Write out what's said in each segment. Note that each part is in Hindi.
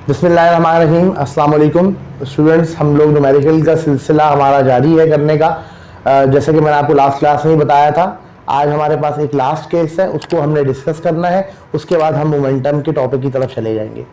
बिस्मिल्लाहिर्रहमानिर्रहीम, अस्सलाम वालेकुम स्टूडेंट्स। हम लोग न्यूमेरिकल का सिलसिला हमारा जारी है करने का। जैसे कि मैंने आपको लास्ट क्लास में ही बताया था, आज हमारे पास एक लास्ट केस है, उसको हमने डिस्कस करना है। उसके बाद हम मोमेंटम के टॉपिक की तरफ चले जाएंगे।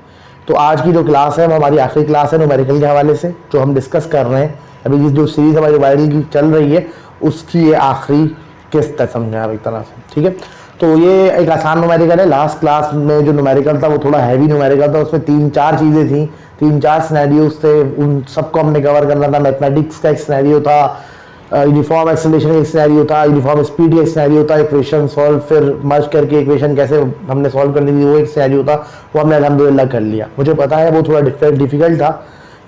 तो आज की जो क्लास है वो हमारी आखिरी क्लास है न्यूमेरिकल के हवाले से, जो हम डिस्कस कर रहे हैं। अभी जो सीरीज हमारी वायरल की चल रही है उसकी ये आखिरी किस्त है, समझे आप एक तरह से, ठीक है। तो ये एक आसान न्यूमेरिकल है। लास्ट क्लास में जो न्यूमेरिकल था वो थोड़ा हैवी न्यूमेरिकल था, उसमें 3-4 चीज़ें थी, 3-4 सिनेरियोज थे, उन सबको हमने कवर करना था। मैथमेटिक्स का एक सिनेरियो था, यूनिफॉर्म एक्सेलरेशन का एक सिनेरियो था, यूनिफॉर्म स्पीड का एक सिनेरियो था, इक्वेशन सॉल्व फिर मर्ज करके इक्वेशन कैसे हमने सॉल्व करनी थी वो एक सिनेरियो था। वो हमने अल्हम्दुलिल्लाह कर लिया। मुझे पता है वो थोड़ा डिफिकल्ट था,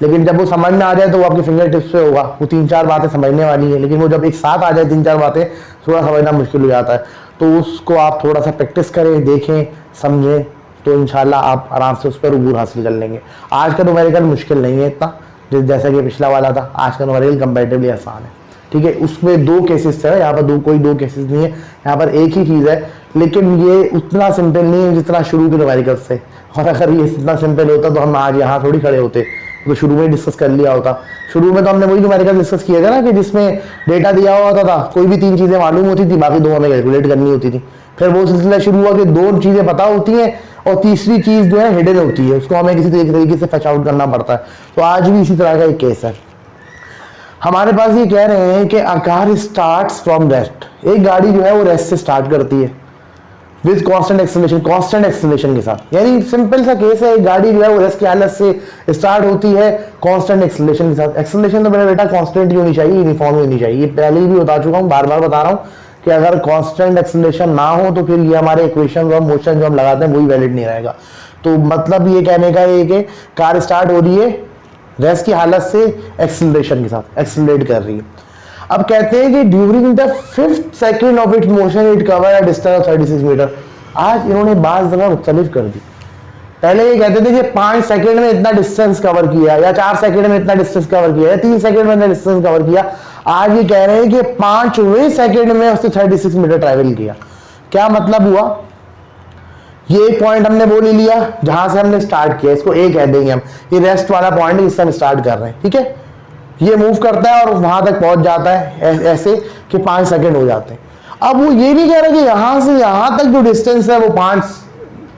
लेकिन जब वो समझ में आ जाए तो वो आपके फिंगर टिप्स पे होगा। वो 3-4 बातें समझने वाली है, लेकिन वो जब एक साथ आ जाए 3-4 बातें, थोड़ा समझना मुश्किल हो जाता है। तो उसको आप थोड़ा सा प्रैक्टिस करें, देखें, समझें, तो इंशाल्लाह आप आराम से उस पर अबूर हासिल कर लेंगे। आज का न्यूमेरिकल मुश्किल नहीं है इतना, जैसा कि पिछला वाला था। आज का न्यूमेरिकल कंपैरेटिवली आसान है, ठीक है। उसमें 2 केसेस है, यहाँ पर कोई दो केसेस नहीं है, यहाँ पर एक ही चीज़ है, लेकिन ये उतना सिंपल नहीं है जितना शुरू के न्यूमेरिकल से। और अगर ये इतना सिंपल होता तो हम आज यहाँ थोड़ी खड़े होते, तो शुरू में डिस्कस कर लिया होता। शुरू में तो हमने वही न्यूमेरिकल डिस्कस किया था ना, कि जिसमें डेटा दिया हुआ होता था, कोई भी 3 चीज़ें मालूम होती थी, बाकी 2 हमें कैलकुलेट करनी होती थी। फिर वो सिलसिला शुरू हुआ कि 2 चीज़ें पता होती हैं और तीसरी चीज़ जो है हिडन होती है, उसको हमें किसी तरीके से फैच आउट करना पड़ता है। तो आज भी इसी तरह का एक केस है। हमारे पास ये कह रहे हैं कि a car starts from rest. एक गाड़ी जो है वो रेस्ट से स्टार्ट करती है विद कांस्टेंट एक्सेलरेशन के साथ। यानी सिंपल सा केस है, एक गाड़ी जो है वो रेस्ट की हालत से स्टार्ट होती है कांस्टेंट एक्सेलरेशन के साथ। एक्सेलरेशन तो मेरा बेटा कांस्टेंट ही होनी चाहिए, यूनिफॉर्म होनी चाहिए। ये पहले ही भी बता चुका हूँ, बार बार बता रहा हूँ कि अगर कांस्टेंट एक्सेलरेशन ना हो तो फिर ये हमारे इक्वेशन और मोशन जो हम लगाते हैं वही वैलिड नहीं रहेगा। तो मतलब ये कहने का है कि कार स्टार्ट हो रही है रेस्ट की हालत से एक्सेलरेशन के साथ, एक्सेलरेट कर रही है। अब कहते हैं कि during the 5th second of it motion it cover a distance of 36 metre. आज इन्होंने बात जगह मुख्तलिफ कर दी। पहले ये कहते थे कि 5 सेकेंड में इतना डिस्टेंस कवर किया, या 4 सेकेंड में इतना डिस्टेंस कवर किया, या 3 सेकेंड में इतना डिस्टेंस कवर किया। आज ये कह रहे हैं कि 5वें सेकेंड में उसने 36 मीटर ट्रैवल किया। क्या मतलब हुआ? ये एक पॉइंट हमने वो ले लिया जहां से हमने स्टार्ट किया, इसको ए कह देंगे हम। ये रेस्ट वाला पॉइंट है जिससे हम स्टार्ट कर रहे हैं, ठीक है। ये मूव करता है और वहां तक पहुंच जाता है ऐसे कि 5 सेकेंड हो जाते हैं। अब वो ये नहीं कह रहा कि यहां से यहां तक जो डिस्टेंस है वो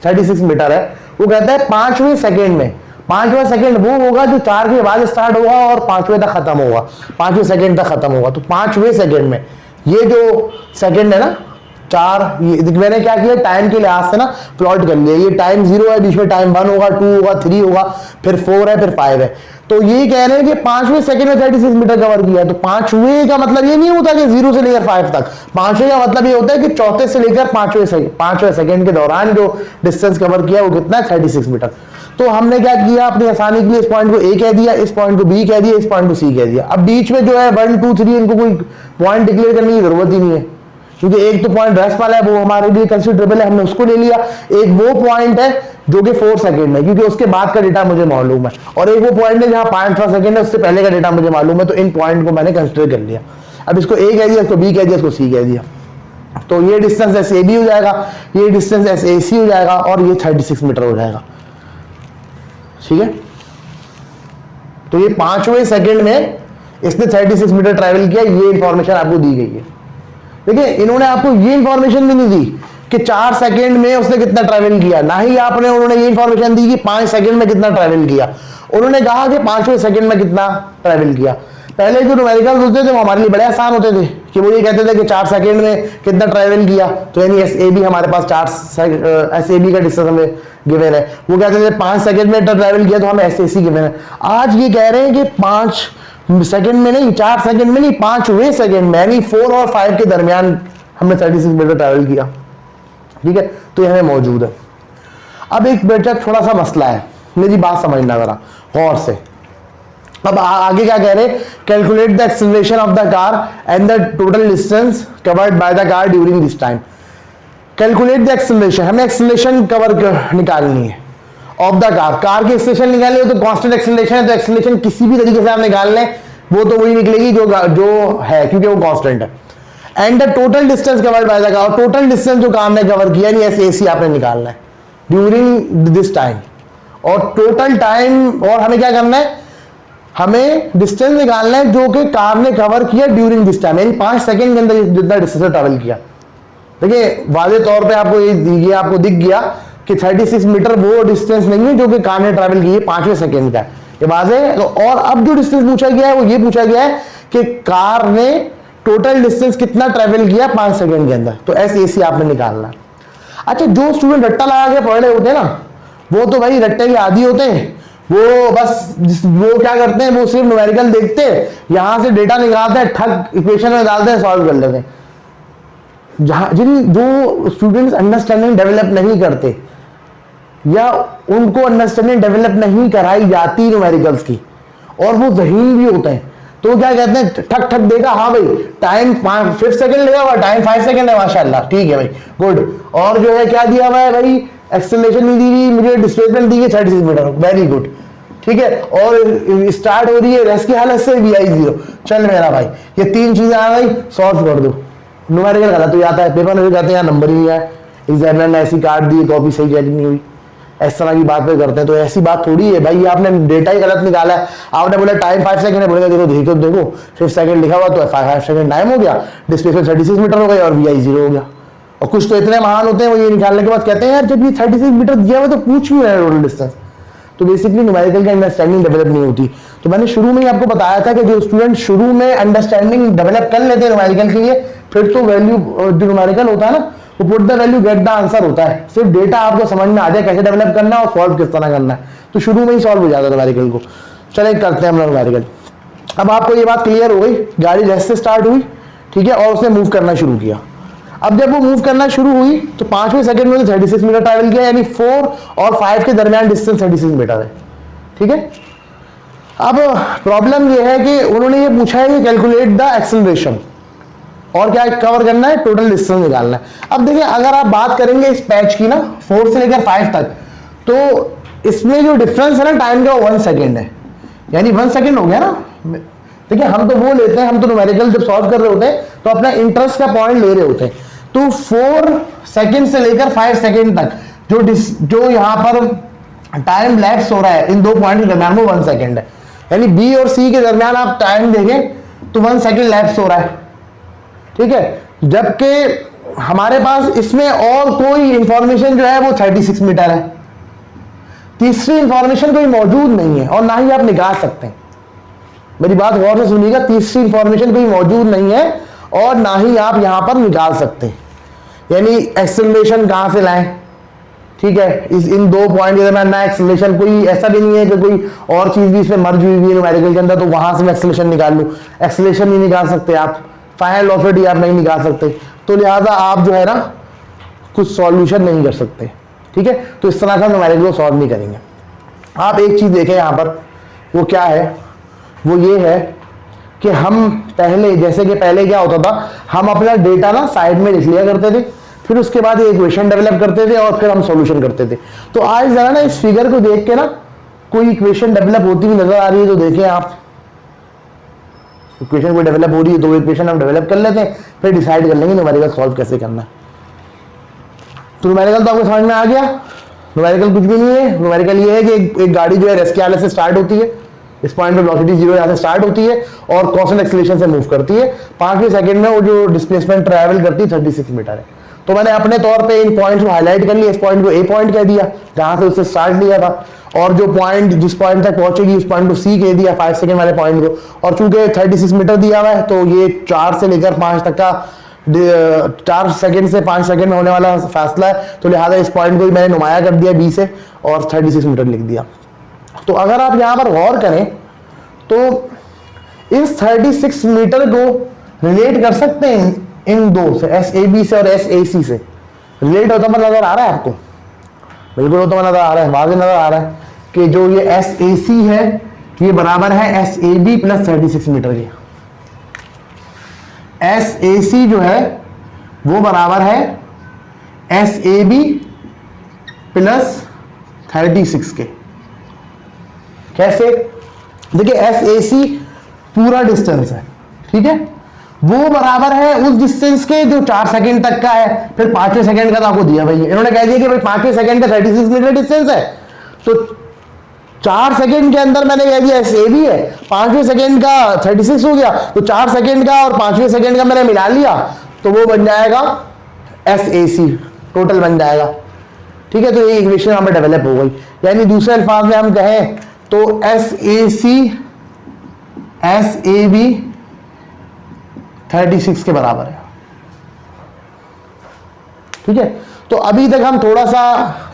36 मीटर है। वो कहता है 5वें सेकेंड में। 5वां सेकेंड वो होगा जो 4 के बाद स्टार्ट होगा और 5वें तक खत्म होगा, 5वें सेकेंड तक खत्म होगा। तो 5वें सेकेंड में ये जो सेकेंड है ना 4, ये मैंने क्या किया, टाइम के लिहाज से ना प्लॉट कर लिया। ये टाइम 0 है, बीच में टाइम 1 होगा, 2 होगा, 3 होगा, फिर 4 है, फिर 5 है। तो ये कह रहे हैं कि 5वें सेकेंड में 36 मीटर कवर किया। तो 5वें का मतलब ये नहीं होता कि 0 से लेकर 5 तक। 5वें का मतलब ये होता है कि 4थे से लेकर 5वें सेकेंड के दौरान जो डिस्टेंस कवर किया वो कितना है, 36 मीटर। तो हमने क्या किया, अपनी आसानी के लिए इस पॉइंट को ए कह दिया, इस पॉइंट को बी कह दिया, इस पॉइंट को सी कह दिया। अब बीच में जो है 1, 2, 3 इनको कोई पॉइंट डिक्लेयर करने की जरूरत ही नहीं है, क्योंकि एक तो पॉइंट रेस्ट वाला है, वो हमारे लिए कंसिडरेबल है, हमने उसको ले लिया। एक वो पॉइंट है जो कि 4 सेकेंड में, क्योंकि उसके बाद का डेटा मुझे मालूम है, और एक वो पॉइंट है जहां 5वां सेकेंड है, उससे पहले का डेटा मुझे मालूम है। तो इन पॉइंट को मैंने कंसिडर कर लिया। अब इसको ए कह दिया, इसको बी कह दिया, इसको सी कह दिया। तो ये डिस्टेंस एस ए बी हो जाएगा, ये डिस्टेंस एस ए सी हो जाएगा, और ये 36 मीटर हो जाएगा, ठीक है। तो ये 5वें सेकेंड में इसने 36 मीटर ट्रैवल किया, ये इंफॉर्मेशन आपको दी गई है। देखिए, इन्होंने आपको ये इंफॉर्मेशन भी नहीं दी कि 4 सेकेंड में उसने कितना ट्रैवल किया, ना ही उन्होंने ये इंफॉर्मेशन दी कि 5 सेकेंड में कितना ट्रैवल किया। उन्होंने कहा कि 5वें सेकेंड में कितना ट्रैवल किया। पहले जो न्यूमेरिकल्स होते थे वो हमारे लिए बड़े आसान होते थे, कि वो ये कहते थे कि 4 सेकेंड में कितना ट्रैवल किया, तो यानी एस ए बी हमारे पास एस ए बी का डिस्टेंस हमें गिवन है। वो कहते थे 5 सेकेंड में ट्रैवल किया तो हमें एस ए सी गिवन है। आज ये कह रहे हैं कि 5 सेकेंड में नहीं, 4 सेकेंड में नहीं, 5वें सेकेंड में, यानी 4 और 5 के दरमियान हमने 36 मीटर ट्रैवल किया, ठीक है। तो यह हमें मौजूद है। अब एक बेटा थोड़ा सा मसला है, मेरी बात समझना जरा गौर से। अब आगे क्या कह रहे हैं, calculate the acceleration of the car and the total distance covered by the car during this time. Calculate the acceleration, हमें एक्सेलरेशन निकालनी है ऑफ द कार की एक्सेलरेशन निकालनी है। तो कांस्टेंट एक्सेलरेशन है, तो एक्सेलरेशन किसी भी तरीके से आप निकाल लें वो तो वही निकलेगी जो है, क्योंकि वो कांस्टेंट है। And the total distance covered by the car, total distance जो कार ने कवर किया, एस ए सी आपने निकालना है ड्यूरिंग दिस टाइम। और टोटल टाइम, और हमें क्या करना है, हमें डिस्टेंस निकालना है जो कि कार ने कवर किया ड्यूरिंग दिस टाइम, यानी 5 सेकंड के अंदर जितना डिस्टेंस ट्रैवल किया। देखिए वाजे तौर पे आपको ये आपको दिख गया कि 36 मीटर वो डिस्टेंस नहीं है जो कि कार ने ट्रैवल की है 5वें सेकंड का, ये वाजे। तो और अब जो डिस्टेंस पूछा गया है वो ये पूछा गया है कि कार ने टोटल डिस्टेंस कितना ट्रैवल किया 5 सेकंड के अंदर, तो SAC आपने निकालना। अच्छा, जो स्टूडेंट रट्टा लगा के पढ़ रहे होते हैं ना, वो तो भाई रट्टे के आदी होते हैं, वो बस वो क्या करते हैं, वो सिर्फ न्यूमेरिकल देखते हैं, यहां से डेटा निकालते हैं, ठग इक्वेशन में डालते हैं, सॉल्व कर लेते हैं। जो स्टूडेंट्स अंडरस्टैंडिंग डेवलप नहीं करते या उनको अंडरस्टैंडिंग डेवलप नहीं कराई जाती न्यूमेरिकल्स की, और वो ज़हीन भी होते हैं, तो क्या कहते हैं, ठक ठक देखा, हाँ भाई टाइम 5 सेकंड लगा हुआ, टाइम 5 सेकंड है, माशाल्लाह ठीक है भाई, गुड। और जो है क्या दिया हुआ है भाई, एक्सेलरेशन नहीं दी गई, मुझे डिस्प्लेसमेंट दी गई 36 मीटर, वेरी गुड, ठीक है। और स्टार्ट हो रही है रेस्ट की हालत से, VI 0, चल मेरा भाई ये 3 चीजें आ गई, सॉल्व कर दो। न्यूमेरिकल गलत हो जाता है, पेपर में जाते हैं नंबर ही नहीं आया, एग्जामिनर ने ऐसी काट दी, कॉपी सही चेक नहीं हुई, इस तरह की बात पे करते हैं। तो ऐसी बात थोड़ी है भाई, आपने डेटा ही गलत निकाला है, आपने बोला टाइम 5 सेकंड है, बोलेगा देखो देखो देखो 5 सेकंड लिखा हुआ, तो 5 सेकंड टाइम हो गया, डिस्प्लेसमेंट 36 मीटर हो गई और VI 0 हो गया। और कुछ तो इतने महान होते हैं, वो ये निकालने के बाद कहते हैं यार जब ये 36 मीटर दिया हुआ तो पूछ क्यों रहे हैं टोटल डिस्टेंस। तो बेसिकली न्यूमेरिकल की अंडरस्टैंडिंग डेवलप नहीं होती। तो मैंने शुरू में ही आपको बताया था कि जो स्टूडेंट शुरू में अंडरस्टैंडिंग डेवलप कर लेते हैं न्यूमेरिकल के लिए, फिर तो वैल्यू जो न्यूमेरिकल होता है ना, वो put the value get the answer होता है। सिर्फ डेटा आपको समझ में आ जाए कैसे डेवलप करना है और सॉल्व किस तरह करना है, तो शुरू में ही सॉल्व हो जाता है न्यूमेरिकल को। चले करते हैं हम न्यूमेरिकल। अब आपको ये बात क्लियर हो गई, गाड़ी रेस्ट से स्टार्ट हुई, ठीक है, और उसने मूव करना शुरू किया। अब जब वो मूव करना शुरू हुई तो 5वें सेकंड में 36 मीटर ट्रैवल किया, यानी 4 और 5 के दरमियान डिस्टेंस 36 मीटर है, ठीक है। अब प्रॉब्लम ये है कि उन्होंने ये पूछा है कि कैलकुलेट द एक्सेलरेशन, और क्या कवर करना है, टोटल डिस्टेंस निकालना है। अब देखिए अगर आप बात करेंगे इस पैच की ना 4 से लेकर 5 तक, तो इसमें जो डिफरेंस है ना टाइम का 1 सेकेंड है, यानी 1 सेकेंड हो गया ना। देखिए हम तो वो लेते हैं, हम तो न्यूमेरिकल जब सॉल्व कर रहे होते हैं तो अपना इंटरेस्ट का पॉइंट ले रहे होते हैं। तो 4 सेकेंड से लेकर 5 सेकेंड तक जो यहाँ पर टाइम लैप्स हो रहा है इन 2 पॉइंट के दरमियान वो 1 सेकेंड है, यानी B और C के दरमियान आप टाइम देखें तो 1 सेकेंड लैप्स हो रहा है, ठीक है। जबकि हमारे पास इसमें और कोई इंफॉर्मेशन जो है वो 36 मीटर है, तीसरी इंफॉर्मेशन कोई मौजूद नहीं है और ना ही आप निकाल सकते हैं। मेरी बात गौर से सुनिएगा, तीसरी इंफॉर्मेशन कोई मौजूद नहीं है और ना ही आप यहां पर निकाल सकते हैं, यानी एक्सेलरेशन कहां से लाएं, ठीक है। इन 2 पॉइंट के दरमियान ना एक्सेलरेशन, कोई ऐसा भी नहीं है कि कोई और चीज भी इसमें मर्ज हुई है न्यूमेरिकल के अंदर, तो वहां से मैं एक्सेलरेशन निकाल लूं, एक्सेलरेशन नहीं निकाल सकते आप, फाइनल वेलोसिटी आप नहीं निकाल सकते, तो लिहाजा आप जो है ना कुछ सॉल्यूशन नहीं कर सकते, ठीक है। तो इस तरह का न्यूमेरिकल को सॉल्व नहीं करेंगे। आप एक चीज देखें यहाँ पर, वो क्या है, वो ये है कि हम पहले, जैसे कि पहले क्या होता था, हम अपना डेटा ना साइड में लिख लिया करते थे, फिर उसके बाद एक इक्वेशन डेवलप करते थे और फिर हम सॉल्यूशन करते थे। तो आज जरा ना इस फिगर को देख के ना कोई इक्वेशन डेवलप होती हुई नजर आ रही है तो देखें आप, इक्वेशन को डेवलप हो रही है, 2 इक्वेशन हम डेवलप कर लेते हैं, फिर डिसाइड कर लेंगे न्यूमेरिकल सॉल्व कैसे करना है। तो न्यूमेरिकल तो आपको समझ में आ गया, न्यूमेरिकल कुछ भी नहीं है। न्यूमेरिकल ये है कि एक गाड़ी जो है रेस्ट के हालत से स्टार्ट होती है, इस पॉइंट पे वेलोसिटी 0 यहां से स्टार्ट होती है और कांस्टेंट एक्सेलरेशन से मूव करती है, 5वें सेकंड में वो जो डिस्प्लेसमेंट ट्रैवल करती है 36 मीटर है। तो मैंने अपने तौर पे इन पॉइंट्स को हाईलाइट कर लिया, इस पॉइंट को A पॉइंट कह दिया जहां से उससे स्टार्ट लिया था, और जो पॉइंट जिस पॉइंट तक पहुंचेगी उस पॉइंट को C कह दिया, 5 सेकंड वाले पॉइंट को। और चूंकि 36 मीटर दिया हुआ है तो ये 4 से लेकर 5 तक का 4 सेकंड से 5 सेकंड में होने वाला फासला है, तो लिहाजा इस पॉइंट को भी मैंने नुमाया कर दिया B से और 36 मीटर लिख दिया। तो अगर आप यहाँ पर गौर करें तो इस 36 मीटर को रिलेट कर सकते हैं इन 2 से, SAB से और SAC से रिलेट होता हुआ नजर आ रहा है आपको, बिल्कुल होता हुआ नजर आ रहा है, वाज़ेह नजर आ रहा है कि जो ये SAC है ये बराबर है SAB प्लस 36 मीटर की। SAC जो है वो बराबर है SAB प्लस 36 के। कैसे? देखिए SAC पूरा डिस्टेंस है, ठीक है, वो बराबर है उस डिस्टेंस के जो 4 सेकंड तक का है, फिर 5वें सेकंड का तो आपको दिया भाई, इन्होंने कह दिया कि भाई 5वें सेकंड का 36 मीटर डिस्टेंस है, तो 4 सेकंड के अंदर मैंने कह दिया एस ए बी है, 5वें सेकंड का 36 हो गया, तो 4 सेकंड का और 5वें सेकंड का मैंने मिला लिया, तो वो बन जाएगा एस ए सी टोटल बन जाएगा। ठीक है, तो ये इक्वेशन यहां पर डेवलप हो गई। यानी दूसरे अल्फाज में हम कहें तो S A C S A B 36 के बराबर है। ठीक है, तो अभी तक हम थोड़ा सा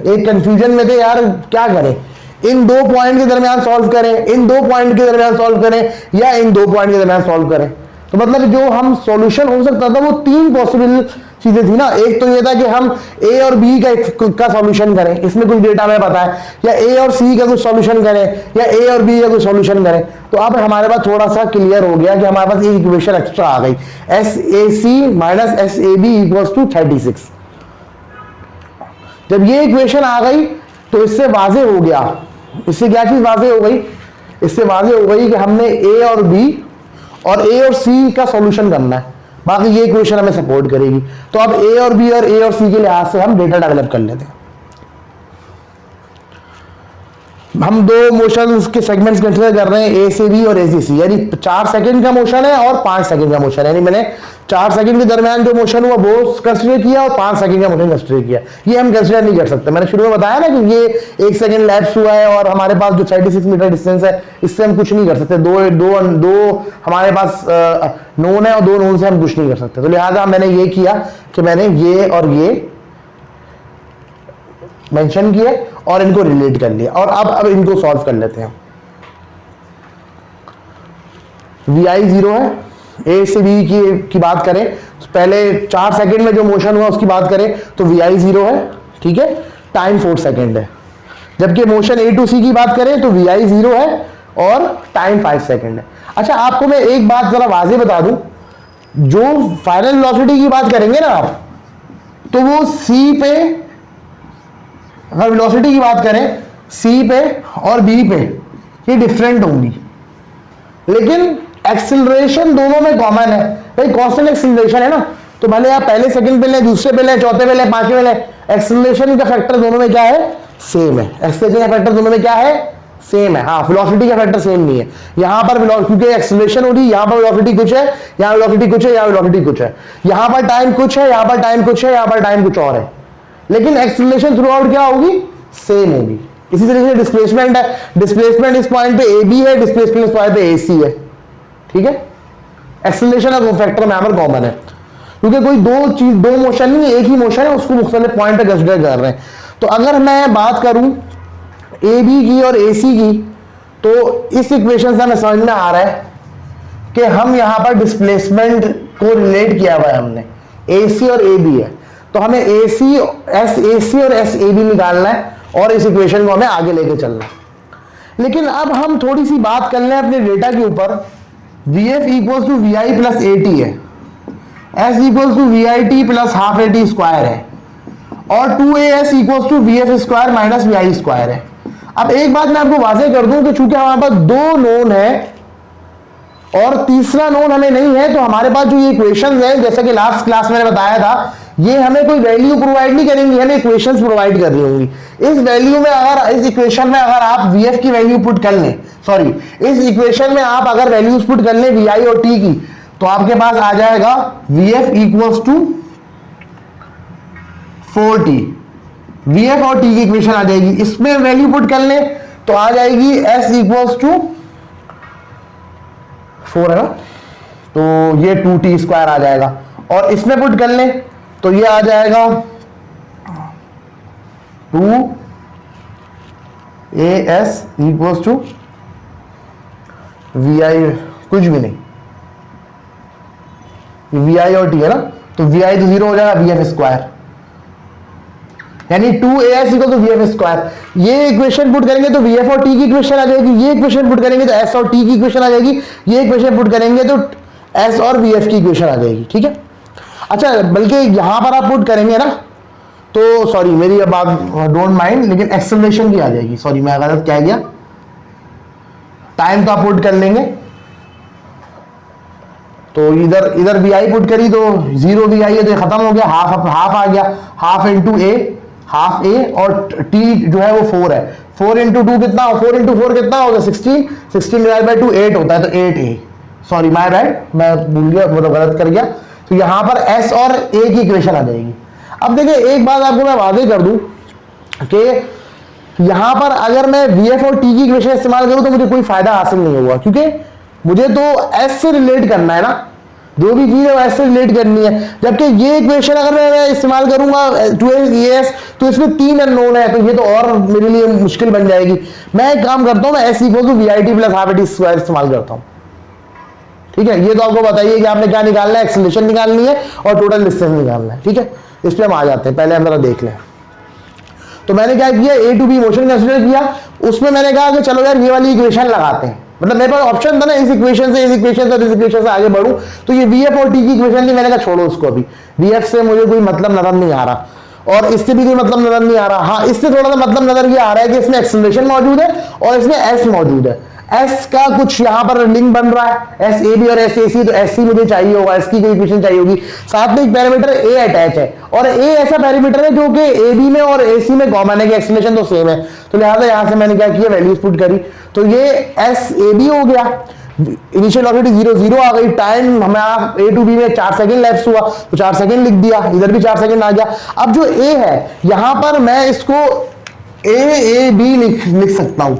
एक कंफ्यूजन में थे यार, क्या करें, इन 2 पॉइंट के दरमियान सॉल्व करें, इन 2 पॉइंट के दरमियान सॉल्व करें, या इन 2 पॉइंट के दरमियान सॉल्व करें। तो मतलब जो हम सॉल्यूशन हो सकता था वो 3 पॉसिबल चीजें थी ना। एक तो ये था कि हम ए और बी का सॉल्यूशन करें, इसमें कुछ डेटा हमें पता है, या ए और सी का कुछ सॉल्यूशन करें, या ए और बी का कुछ सॉल्यूशन करें। तो अब हमारे पास थोड़ा सा क्लियर हो गया कि हमारे पास एक इक्वेशन एक्स्ट्रा आ गई, S A C minus S A B equals to 36। जब ये इक्वेशन आ गई तो इससे वाजे हो गया, इससे क्या चीज वाजे हो गई, इससे वाजे हो गई कि हमने ए और बी और ए और सी का सॉल्यूशन करना है, बाकी ये इक्वेशन हमें सपोर्ट करेगी। तो अब ए और बी और ए और सी के लिहाज से हम डेटा डेवलप कर लेते हैं। हम 2 मोशन के सेगमेंट्स कंसीडर कर रहे हैं, ए से बी और ए से सी, यानी 4 सेकंड का मोशन है और 5 सेकंड का मोशन है। यानी मैंने 4 सेकंड के दरमियान जो मोशन हुआ वो कंसीडर किया और 5 सेकंड का मोशन कंसीडर किया। ये हम कंसीडर नहीं कर सकते, मैंने शुरू में बताया ना कि ये 1 सेकंड लैप्स हुआ है और हमारे पास जो 36 मीटर डिस्टेंस है इससे हम कुछ नहीं कर सकते। दो हमारे पास नोन है और 2 नोन से हम कुछ नहीं कर सकते। तो लिहाजा मैंने ये किया कि मैंने ये और ये मेंशन किए और इनको रिलेट कर लिया, और अब इनको सॉल्व कर लेते हैं। vi 0 है, ए से बी की बात करें तो पहले 4 सेकंड में जो मोशन हुआ उसकी बात करें तो vi 0 है। ठीक है, टाइम 4 सेकंड है। जबकि मोशन ए टू सी की बात करें तो vi 0 है और टाइम 5 सेकंड है। अच्छा, आपको मैं एक बात जरा वाजे बता दूं, जो फाइनल वेलोसिटी की बात करेंगे ना आप, तो वो सी पे, अगर वेलोसिटी की बात करें सी पे और बी पे ये डिफरेंट होंगी, लेकिन एक्सीलरेशन दोनों में कॉमन है। भाई कांस्टेंट एक्सीलरेशन है ना, तो भले आप पहले सेकंड पे लें, दूसरे पे लें, चौथे पे लें, 5वें पे लें, एक्सीलरेशन का फैक्टर दोनों में क्या है, सेम है। एक्सीलरेशन का फैक्टर दोनों में क्या है, सेम है। हाँ, वेलोसिटी का फैक्टर सेम नहीं है। यहां पर क्योंकि एक्सीलरेशन हो रही है, यहां पर वेलोसिटी कुछ है, यहां वेलोसिटी कुछ है, यहां वेलोसिटी कुछ है, यहां पर टाइम कुछ है, यहां पर टाइम कुछ है, यहां पर टाइम कुछ और है, लेकिन एक्सीलरेशन थ्रू आउट क्या होगी, सेम होगी। इसी तरीके से डिस्प्लेसमेंट है, डिस्प्लेसमेंट इस पॉइंट पे ए बी है, डिस्प्लेसमेंट इस पॉइंट पे ए सी है। ठीक है, एक्सीलरेशन का फैक्टर यहां पर कॉमन है, क्योंकि कोई दो मोशन नहीं, एक ही मोशन है, उसको मुख्तलिफ पॉइंट पे कंसीडर कर रहे हैं। तो अगर मैं बात करूं ए बी की और ए सी की, तो इस इक्वेशन से हमें समझ में आ रहा है कि हम यहां पर डिस्प्लेसमेंट को रिलेट किया हुआ है हमने, ए सी और ए बी है, तो हमें एस ए सी और एस ए बी निकालना है और इस इक्वेशन को हमें आगे लेके चलना है। लेकिन अब हम थोड़ी सी बात कर लें अपने डेटा के ऊपर। V F equals to V I plus A T है, S equals to V I T plus half A T square है, और 2as equals to V F square minus V I square है। अब एक बात मैं आपको वाज़ेह कर दूं कि चूंकि हमारे पास 2 नोन है और तीसरा नोन हमें नहीं है, तो हमारे पास जो ये इक्वेशंस है, जैसा कि लास्ट क्लास में मैंने बताया था, ये हमें कोई वैल्यू प्रोवाइड नहीं करेंगी, हमें इक्वेशंस प्रोवाइड कर रही होंगी। इस वैल्यू में अगर, इस इक्वेशन में अगर आप वी एफ की वैल्यू पुट कर लें, सॉरी, इस इक्वेशन में आप अगर वैल्यूज पुट कर लें वी आई और टी की, तो आपके पास आ जाएगा V F equals to 4t, V F और टी की इक्वेशन आ जाएगी। इसमें वैल्यू पुट कर लें तो आ जाएगी s इक्वल्स टू 4 है ना, तो ये 2t स्क्वायर आ जाएगा, और इसमें पुट कर लें तो ये आ जाएगा 2as इक्वल्स टू वी आई, कुछ भी नहीं, वी आई और टी है ना, तो वी आई तो 0 हो जाएगा, वी एफ स्क्वायर, यानी 2as equal to V F square. ये इक्वेशन पुट करेंगे तो वी एफ और टी की इक्वेशन आ जाएगी, ये इक्वेशन पुट करेंगे तो s और t की इक्वेशन आ जाएगी, ये इक्वेशन पुट करेंगे तो s और वी एफ की इक्वेशन आ जाएगी। ठीक है, अच्छा, बल्कि यहां पर आप पुट करेंगे ना, तो सॉरी मेरी अब बात डोंट माइंड, लेकिन एक्सेलरेशन की आ जाएगी, सॉरी मैं गलत कह गया, टाइम तो आप पुट कर लेंगे, तो इधर वी आई पुट करी तो 0 वी आई है, तो खत्म हो गया, हाफ आ गया, हाफ इंटू ए, हाफ ए, और टी जो है वो 4 है। 4 इंटू 2 कितना, 4 इंटू 4 कितना होगा 16, 16 डिवाइड बाई 2 8 होता है, तो 8a, सॉरी माय बैड, मैं भूल गया, मतलब गलत कर गया। तो यहां पर s और a की इक्वेशन आ जाएगी। अब देखिए एक बात आपको मैं वादे कर दूं कि यहां पर अगर मैं vf और t की इक्वेशन इस्तेमाल करूं तो मुझे कोई फायदा हासिल नहीं होगा, क्योंकि मुझे तो s से रिलेट करना है ना, जो भी चीज है वो s से रिलेट करनी है। जबकि ये इक्वेशन अगर मैं इस्तेमाल करूंगा 2s तो इसमें 3 अननोन है, तो ये तो और मेरे लिए मुश्किल बन जाएगी। मैं एक काम करता हूं, मैं s equal to vit plus half AT square इस्तेमाल करता हूं। ठीक है, ये तो आपको बताइए कि आपने क्या निकालना है, एक्सेलरेशन निकालनी है और टोटल डिस्टेंस निकालना है। ठीक है, इस पे हम आ जाते हैं, पहले हम जरा देख लें। तो मैंने क्या किया, ए टू बी मोशन कंसीडर किया, उसमें मैंने कहा कि चलो यार ये वाली इक्वेशन लगाते हैं, मतलब मेरे पास ऑप्शन था ना, इस इक्वेशन से, इस इक्वेशन से, इस इक्वेशन से आगे बढ़ूं, तो ये वीएफ और टी की इक्वेशन थी, मैंने कहा छोड़ो उसको, अभी वीएफ से मुझे कोई मतलब नजर नहीं आ रहा और इससे भी कोई मतलब नजर नहीं आ रहा। हाँ, इससे थोड़ा सा मतलब नजर ये आ रहा है कि इसमें एक्सेलरेशन मौजूद है और इसमें एस मौजूद है, एस का कुछ यहां पर लिंक बन रहा है, एस ए बी और एस ए सी, तो एस सी मुझे चाहिए होगा, एस की कोई इक्वेशन चाहिए होगी। साथ में एक पैरामीटर ए अटैच है, और ए ऐसा पैरामीटर है जो कि ए बी में और ए सी में कॉमन है कि एक्सेलरेशन तो सेम है, तो लिहाजा यहां से मैंने क्या किया, वैल्यूज पुट करी, तो ये एस ए बी हो गया, इनिशियल वेलोसिटी 0 0 आ गई, टाइम हमारा ए टू बी में 4 सेकंड लैप्स हुआ तो 4 सेकंड लिख दिया, इधर भी 4 सेकंड आ गया। अब जो ए है यहां पर मैं इसको ए बी लिख सकता हूं,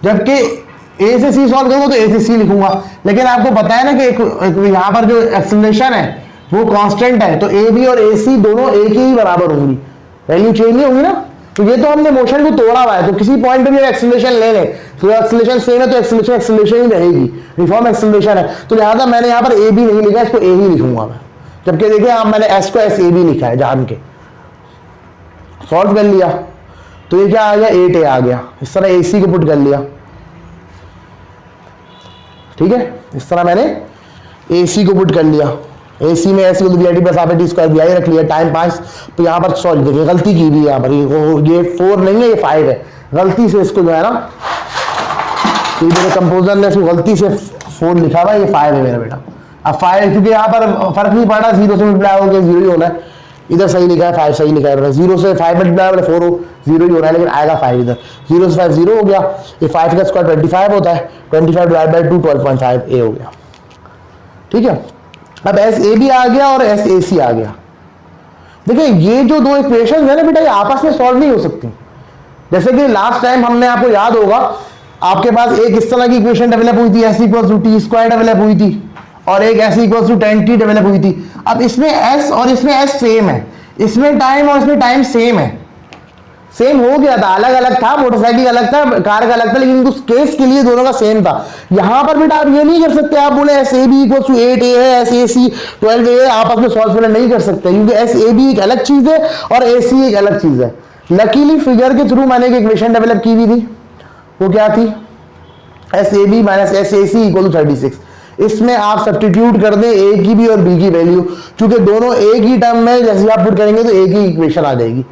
जबकि ए से सी सॉल्व करूंगा तो ए से सी लिखूंगा, लेकिन आपको पता है ना कि एक यहां पर जो एक्सेलरेशन है वो कांस्टेंट है, तो ए बी और ए सी दोनों ए के ही बराबर होंगी, वैल्यू चेंज नहीं होगी ना। तो ये तो हमने मोशन को तोड़ा हुआ है, तो किसी पॉइंट पे भी एक्सेलरेशन ले लें तो एक्सेलरेशन सेम है, तो एक्सेलरेशन ही रहेगी, यूनिफॉर्म एक्सेलरेशन है, तो लिहाजा मैंने यहां पर ए बी नहीं लिखा, इसको ए ही लिखूंगा मैं। जबकि देखिए आप, मैंने एस को एस ए बी लिखा है जान के, सॉल्व कर लिया तो ये क्या आ गया, 8a आ गया। इस तरह ए सी को पुट कर लिया, ठीक है, इस तरह मैंने ए सी को पुट कर लिया, ए सी में S V I T plus half A T square V I रख लिया, टाइम 5, तो यहाँ पर सॉरी देखिए गलती की भी यहाँ पर, ये 4 नहीं है, ये 5 है, गलती से इसको जो है ना, तो मेरे कंपोजर ने इसको गलती से 4 लिखा हुआ है, ये 5 है मेरा बेटा। अब 5 क्योंकि यहाँ पर फर्क नहीं पड़ा, 0 से मल्टीप्लाई होकर 0 ही होना है, इधर सही लिखा है 5 सही लिखा है, 0 से 5 मल्टीप्लाई होगा 4 0 ही होना है, लेकिन आएगा 5 इधर, 0 से 5 0 हो गया, ये 5 का स्क्वायर 25 होता है, 25 डिवाइड बाई 2 12.5 ए हो गया। ठीक है, अब एस ए बी आ गया और एस ए सी आ गया। देखिए ये जो दो इक्वेशन है ना बेटा, ये आपस में सॉल्व नहीं हो सकती। जैसे कि लास्ट टाइम हमने, आपको याद होगा, आपके पास एक इस तरह की इक्वेशन डेवलप हुई थी, S equals to T square develop हुई थी, और एक S equals to 10t develop हुई थी। अब इसमें एस और इसमें एस सेम है, इसमें टाइम और इसमें टाइम सेम है, सेम हो गया था, अलग अलग था, मोटरसाइकिल अलग था, कार का अलग था, लेकिन उस केस के लिए दोनों का सेम था। यहां पर बेटा आप ये नहीं कर सकते, आप बोले S A B equal to 8a है, एस ए सी 12a है, आपस में सॉल्व नहीं कर सकते, क्योंकि एस ए बी एक अलग चीज है और ए सी एक अलग चीज है। लकीली फिगर के थ्रू मैंने एक इक्वेशन डेवलप की हुई थी, वो क्या थी, S A B minus S A C equal to 36। इसमें आप सब्स्टिट्यूट कर दें ए की भी और बी की वैल्यू, क्योंकि दोनों एक ही टर्म में जैसे आप पुट करेंगे तो एक ही इक्वेशन आ जाएगी,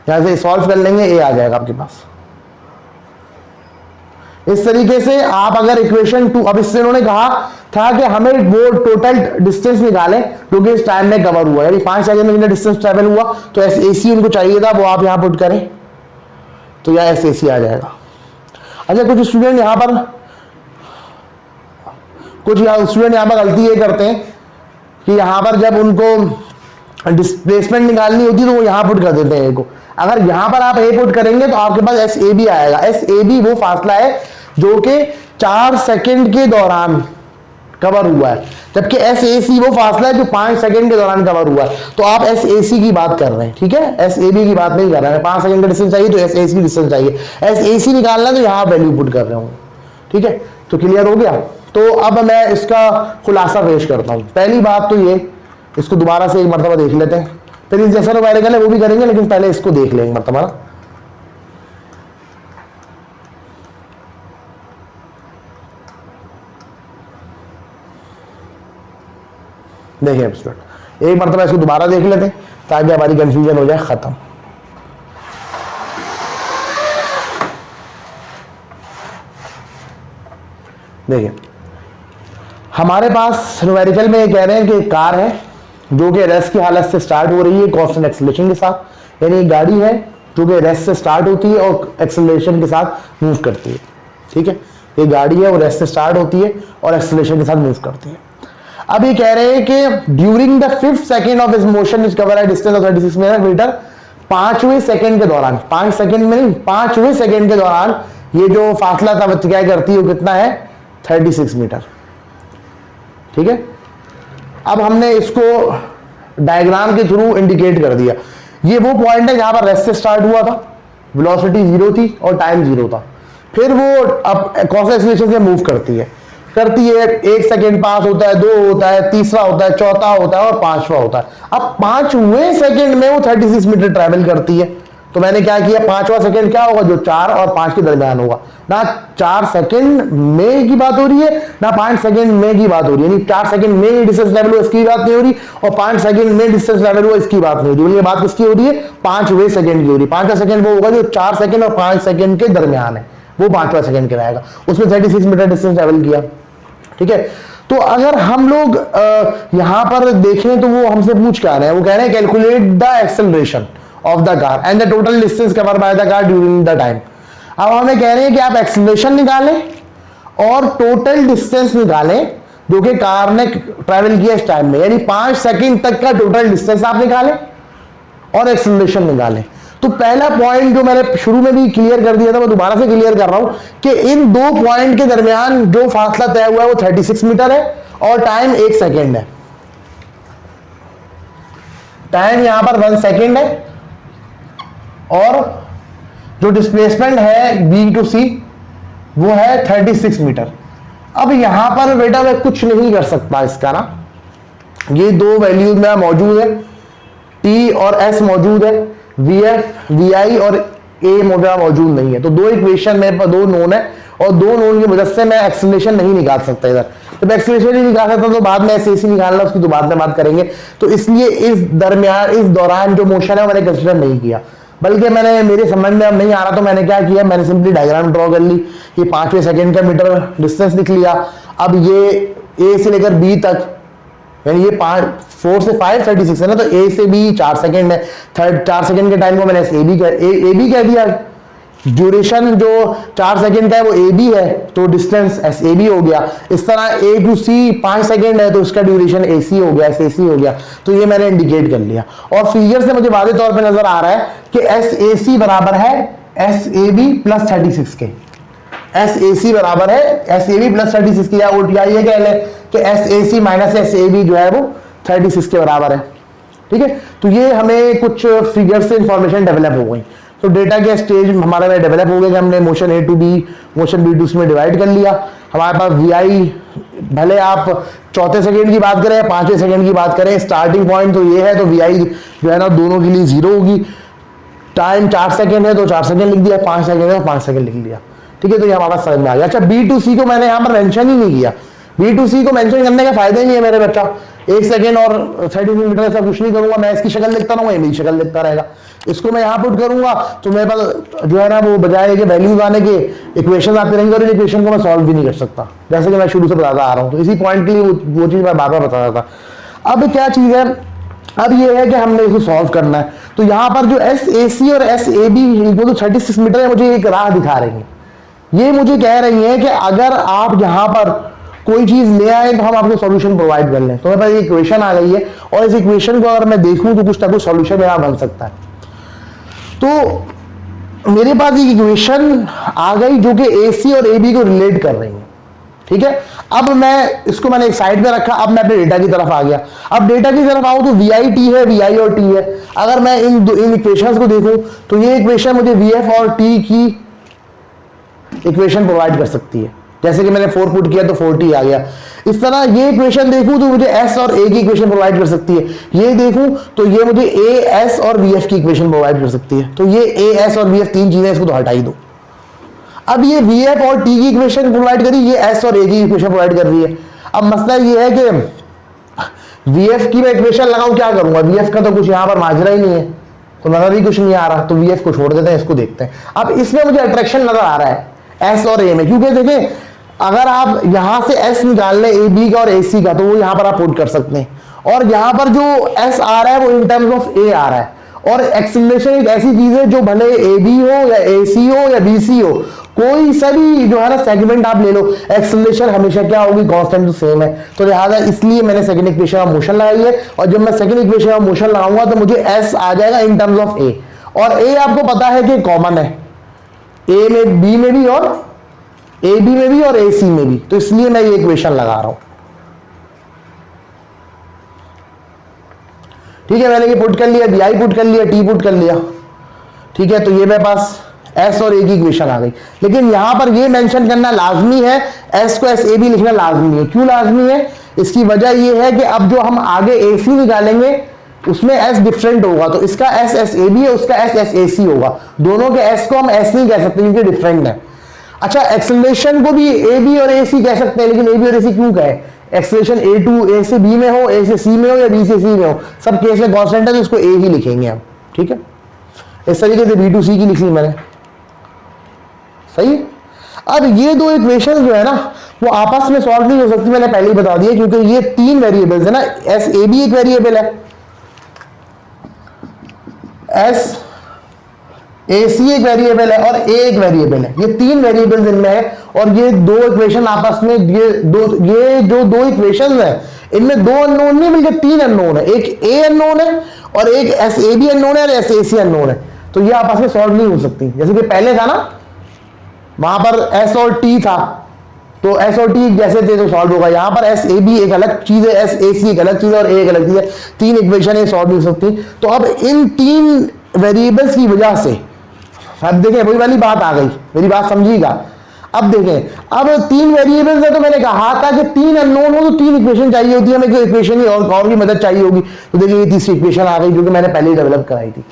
यहां से सॉल्व कर लेंगे, ए आ जाएगा आपके पास। इस तरीके से आप अगर इक्वेशन 2, अब इससे उन्होंने कहा था कि हमें वो टोटल डिस्टेंस निकालें जो कि इस टाइम में कवर हुआ, यानी 5 सेकंड में डिस्टेंस ट्रेवल हुआ, तो एस ए सी उनको चाहिए था, वो आप यहां पुट करें तो यह एस ए सी आ जाएगा। अच्छा, कुछ स्टूडेंट यहां पर गलती ये करते हैं कि यहां पर जब उनको डिस्प्लेसमेंट निकालनी होती है तो वो यहां पुट कर देते हैं ए को। अगर यहां पर आप ए पुट करेंगे तो आपके पास एस ए बी आएगा। एस ए बी वो फासला है जो कि 4 सेकंड के दौरान कवर हुआ है, जबकि एस ए सी वो फासला है जो 5 सेकंड के दौरान कवर हुआ है। तो आप एस ए सी की बात कर रहे हैं, ठीक है, एस ए बी की बात नहीं कर रहे हैं। 5 सेकंड का डिस्टेंस चाहिए तो एस ए सी की डिस्टेंस चाहिए, एस ए सी निकालना है तो यहां वैल्यू पुट कर रहे हूं। ठीक है, तो क्लियर हो गया। तो अब मैं इसका खुलासा पेश करता हूं। पहली बात तो ये, इसको दोबारा से एक मरतबा देख लेते हैं, फिर जैसा न्यूमेरिकल है वो भी करेंगे, लेकिन पहले इसको देख लेंगे मरतबा। देखिए एक मरतबा इसको दोबारा देख लेते हैं ताकि हमारी कंफ्यूजन हो जाए खत्म। देखिए हमारे पास न्यूमेरिकल में ये कह रहे हैं कि एक कार है जो कि रेस्ट की हालत से स्टार्ट हो रही है कांस्टेंट एक्सीलरेशन के साथ। यानी गाड़ी है जो कि रेस्ट से स्टार्ट होती है और एक्सेलरेशन के साथ मूव करती है। ठीक है, ये गाड़ी है वो रेस्ट से स्टार्ट होती है और एक्सेलरेशन के साथ मूव करती है। अब ये कह रहे हैं कि during the 5th second of इस motion is cover at distance of 36 metre, 5वें सेकंड के दौरान, 5 सेकंड में नहीं 5वें सेकंड के दौरान ये जो फासला था क्या करती है, वो कितना है 36 मीटर। ठीक है, अब हमने इसको डायग्राम के थ्रू इंडिकेट कर दिया। ये वो पॉइंट है जहां पर रेस्ट से स्टार्ट हुआ था, वेलोसिटी 0 थी और टाइम 0 था, फिर वो अब कौन सा एक्सेलरेशन से मूव करती है 1 सेकंड पास होता है, 2 होता है, तीसरा होता है, चौथा होता है और 5वां होता है। अब 5वें सेकंड में वो 36 मीटर ट्रैवल करती है। तो मैंने क्या किया, 5वां सेकंड क्या होगा, जो 4 और 5 के दरमियान होगा। ना 4 सेकंड में की बात हो रही है ना 5 सेकंड में की बात हो रही है, यानी 4 सेकंड में डिस्टेंस लेवल हुआ इसकी बात नहीं हो रही और 5 सेकंड में डिस्टेंस लेवल हुआ इसकी बात नहीं हो रही। ये बात किसकी हो रही है, 5वें सेकंड की हो रही है। 5वां सेकंड वो होगा जो 4 सेकंड और 5 सेकंड के दरमियान है, वो 5वां सेकंड कहलाएगा। उसमें 36 मीटर डिस्टेंस ट्रैवल किया। ठीक है, तो अगर हम लोग यहां पर देखें तो वो हमसे पूछ क्या रहे हैं, वो कह रहे हैं calculate the acceleration of the car and the total distance cover by the car during the time. अब हमें कह रहे हैं कि आप एक्सेलरेशन निकालें और टोटल डिस्टेंस निकालें जो कि कार ने ट्रैवल किया इस टाइम में, यानी 5 सेकंड तक का टोटल डिस्टेंस आप निकालें और एक्सेलरेशन निकालें। तो पहला पॉइंट जो मैंने शुरू में भी क्लियर कर दिया था, मैं दोबारा से क्लियर कर रहा हूं कि इन दो पॉइंट के दरमियान जो फासला तय हुआ है वो 36 मीटर है और टाइम 1 सेकेंड है। टाइम यहां पर 1 सेकेंड है और जो डिस्प्लेसमेंट है B to C वो है 36 मीटर। अब यहां पर बेटा मैं कुछ नहीं कर सकता इसका ना, ये दो वैल्यूज में मौजूद है, T और S मौजूद है, VF VI और A मौजूद नहीं है। तो दो इक्वेशन में दो नोन है और दो नोन की वजह से मैं एक्सेलरेशन नहीं निकाल सकता इधर। जब एक्सेलरेशन नहीं निकाल सकता तो बाद में SAC निकालना, उसकी तो बाद में बात करेंगे। तो इसलिए इस दौरान जो मोशन है मैंने कंसीडर नहीं किया, बल्कि मैंने मेरे समझ में अब नहीं आ रहा तो मैंने क्या किया, मैंने सिंपली डायग्राम ड्रॉ कर ली। ये 5वें सेकंड का मीटर डिस्टेंस लिख लिया। अब ये A से लेकर B तक, यानी ये 4 से 5 36 है ना, तो A से B 4 सेकंड है। 4 सेकंड के टाइम को मैंने AB कह दिया। ड्यूरेशन जो 4 सेकंड का है वो AB है, तो डिस्टेंस SAB हो गया। इस तरह A to C 5 सेकंड है तो उसका ड्यूरेशन AC हो गया, SAC हो गया। तो ये मैंने इंडिकेट कर लिया और फिगर से मुझे वादे तौर पे नजर आ रहा है कि SAC बराबर है SAB प्लस 36 के। SAC बराबर है SAB प्लस 36 के, या ये कह लें कि SAC माइनस SAB जो है वो 36 के बराबर है। ठीक है, तो ये हमें कुछ फिगर से इंफॉर्मेशन डेवलप हो गई। तो डेटा के स्टेज हमारा में डेवलप हो गया कि हमने motion A to B, motion B to C में डिवाइड कर लिया। हमारे पास VI, भले आप 4थे सेकंड की बात करें या 5वें सेकंड की बात करें, स्टार्टिंग पॉइंट तो ये है, तो VI जो है ना दोनों के लिए 0 होगी। टाइम 4 सेकंड है तो 4 सेकंड लिख दिया, 5 सेकंड है तो 5 सेकंड लिख दिया। ठीक है, तो ये हमारा समझ में आ गया। अच्छा, B to C को मैंने यहाँ पर मेंशन ही नहीं किया। B to C को मेंशन करने का फायदा ही नहीं है मेरे बच्चा। 1 सेकंड और 30 मीटर ऐसा कुछ नहीं करूंगा, मैं इसकी शक्ल लिखता रहूंगा, ये मेरी शक्ल लिखता रहेगा। इसको मैं यहाँ पुट करूंगा तो मेरे पास जो है ना वो बजाय के वैल्यूज आने के इक्वेशन आते रहेंगे और इक्वेशन को मैं सॉल्व भी नहीं कर सकता, जैसे कि मैं शुरू से बताता आ रहा हूँ। तो इसी पॉइंट के लिए वो चीज मैं बार बार बता रहा था। अब क्या चीज है, अब ये है कि हमने इसको सॉल्व करना है। तो यहाँ पर जो SAC और SAB इक्वल टू 36 मीटर है, मुझे एक राह दिखा रही है। ये मुझे कह रही है कि अगर आप यहाँ पर कोई चीज ले आए तो हम आपको सॉल्यूशन प्रोवाइड कर लें। तो मेरे पास एक इक्वेशन आ गई है और इस इक्वेशन को अगर मैं देखूं तो कुछ ना कुछ सॉल्यूशन मेरा बन सकता है। तो मेरे पास एक इक्वेशन आ गई जो कि AC और AB को रिलेट कर रही है। ठीक है, अब मैं इसको मैंने एक साइड पे रखा। अब मैं अपने डेटा की तरफ आ गया। अब डेटा की तरफ आऊं तो VI T है, VI और T है। अगर मैं इन इक्वेशंस को देखूं तो ये इक्वेशन मुझे VF और T की इक्वेशन प्रोवाइड कर सकती है। जैसे कि मैंने 4 पुट किया तो 4T आ गया। इस तरह ये इक्वेशन देखूं तो मुझे S और A की इक्वेशन प्रोवाइड कर सकती है। ये देखूं तो ये मुझे A, S और VF की इक्वेशन प्रोवाइड कर सकती है। तो ये A, S और VF तीन चीजें, इसको तो हटा ही दो। अब ये VF और T की इक्वेशन प्रोवाइड करी, ये S और A की इक्वेशन प्रोवाइड कर रही है। अब मसला ये है कि VF की मैं इक्वेशन लगाऊं, क्या करूंगा? VF का तो कुछ यहां पर माजरा ही नहीं है, तो नजर ही कुछ नहीं आ रहा। तो VF को छोड़ देते हैं, इसको देखते हैं। अब इसमें मुझे अट्रैक्शन नजर आ रहा है S और A में, क्योंकि देखें अगर आप यहां से S निकाल लें AB का और AC का, तो वो यहां पर आप पुट कर सकते हैं। और यहां पर जो S आ रहा है वो इन टर्म्स ऑफ A आ रहा है और एक्सेलरेशन एक ऐसी चीज है जो भले ए बी हो या ए सी हो या बी सी हो, कोई सा भी जो है ना सेगमेंट आप ले लो, एक्सेलरेशन हमेशा क्या होगी, कांस्टेंट तो सेम है। तो लिहाजा इसलिए मैंने सेकंड इक्वेशन ऑफ मोशन लगाई है, और जब मैं सेकंड इक्वेशन ऑफ मोशन लगाऊंगा तो मुझे एस आ जाएगा इन टर्म्स ऑफ ए, और ए आपको पता है कि कॉमन है ए में, बी में भी, और ए बी में भी और ए सी में भी, तो इसलिए मैं ये इक्वेशन लगा रहा हूं। ठीक है, मैंने ये पुट कर लिया, डी आई पुट कर लिया, टी पुट कर लिया। ठीक है, तो ये मेरे पास एस और ए की इक्वेशन आ गई। लेकिन यहां पर ये मेंशन करना लाजमी है, एस को एस ए बी लिखना लाजमी है। क्यों लाजमी है? इसकी वजह ये है कि अब जो हम आगे ए सी निकालेंगे उसमें एस डिफरेंट होगा, तो इसका एस एस ए बी है, उसका एस एस ए सी होगा। दोनों के एस को हम एस नहीं कह सकते क्योंकि डिफरेंट है। अच्छा, एक्सेलरेशन को भी ए बी और ए सी कह सकते हैं, लेकिन ए बी और ए सी क्यों कहे? एक्सेलरेशन ए टू ए से बी में हो, ए से सी में हो या बी से सी में हो, सब केस में कांस्टेंट है तो इसको ए ही लिखेंगे हम। ठीक है, इस तरीके से बी टू सी की लिख ली मैंने, सही। अब ये दो इक्वेशन जो है ना वो आपस में सॉल्व नहीं हो सकती, मैंने पहले ही बता दिया, क्योंकि ये तीन वेरिएबल्स है ना, एस ए बी एक वेरिएबल है, एस ए सी एक वेरिएबल है और ए एक वेरिएबल है। ये तीन वेरिएबल्स इनमें है, और ये दो इक्वेशन आपस में, ये जो दो इक्वेशन है इनमें दो अननोन नहीं बल्कि तीन अननोन है, एक ए अननोन है और एक एस ए बी अननोन है और एस ए सी अननोन है। तो ये आपस में सॉल्व नहीं हो सकती। जैसे कि पहले था ना, वहां पर एस और टी था, तो एस और टी जैसे थे तो सॉल्व होगा। यहां पर एस ए बी एक अलग चीज है, एस ए सी एक अलग चीज है और ए एक अलग चीज है, तीन इक्वेशन है, सॉल्व नहीं हो सकती। तो अब इन तीन वेरिएबल्स की वजह से, अब देखें वही वाली बात आ गई, मेरी बात समझिएगा। अब देखें, अब तीन वेरिएबल्स है तो मैंने कहा था कि तीन अननोन हो तो तीन इक्वेशन चाहिए होती है हमें, कोई इक्वेशन और की मदद चाहिए होगी। तो देखिए ये तीसरी इक्वेशन आ गई जो कि मैंने पहले ही डेवलप कराई थी।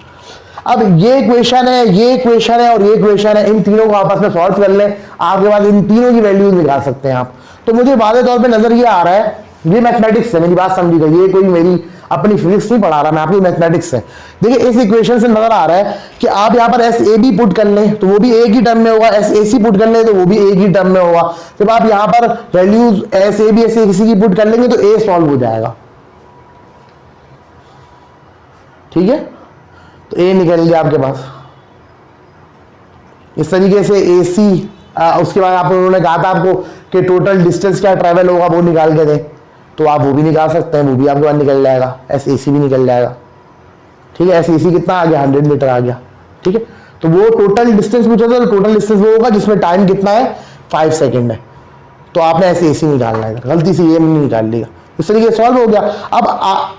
अब ये इक्वेशन है, ये इक्वेशन है और ये इक्वेशन है, इन तीनों को आपस में सॉल्व कर लें, आपके पास इन तीनों की वैल्यूज निकाल सकते हैं आप। तो मुझे वादे तौर पे नजर ये आ रहा है, ये मैथमेटिक्स है, मेरी बात समझिएगा, ये कोई मेरी अपनी फिजिक्स नहीं पढ़ा रहा मैं, आपकी मैथमेटिक्स है। देखिए इस इक्वेशन से नजर आ रहा है कि आप यहाँ पर एस ए बी पुट कर लें तो वो भी एक ही टर्म में होगा, एस ए सी पुट कर लें तो वो भी एक ही टर्म में होगा। जब आप यहाँ पर values S A B S A C की पुट कर लेंगे तो ए सॉल्व हो जाएगा। ठीक है, तो ए निकल गया आपके पास इस तरीके से ए सी। उसके बाद आप उन्होंने कहा था आपको कि टोटल डिस्टेंस क्या ट्रैवल होगा वो निकाल के दें, तो आप वो भी निकाल सकते हैं, वो भी आपके पास निकल जाएगा, एस ए सी भी निकल जाएगा। ठीक है, एस ए सी कितना आ गया, 100 मीटर आ गया। ठीक है, तो वो टोटल डिस्टेंस पूछा था, तो टोटल डिस्टेंस वो होगा जिसमें टाइम कितना है, 5 सेकेंड है। तो आपने एस ए सी निकालना है, गलती से ये नहीं निकाल लिया, इस तरीके से सॉल्व हो गया। अब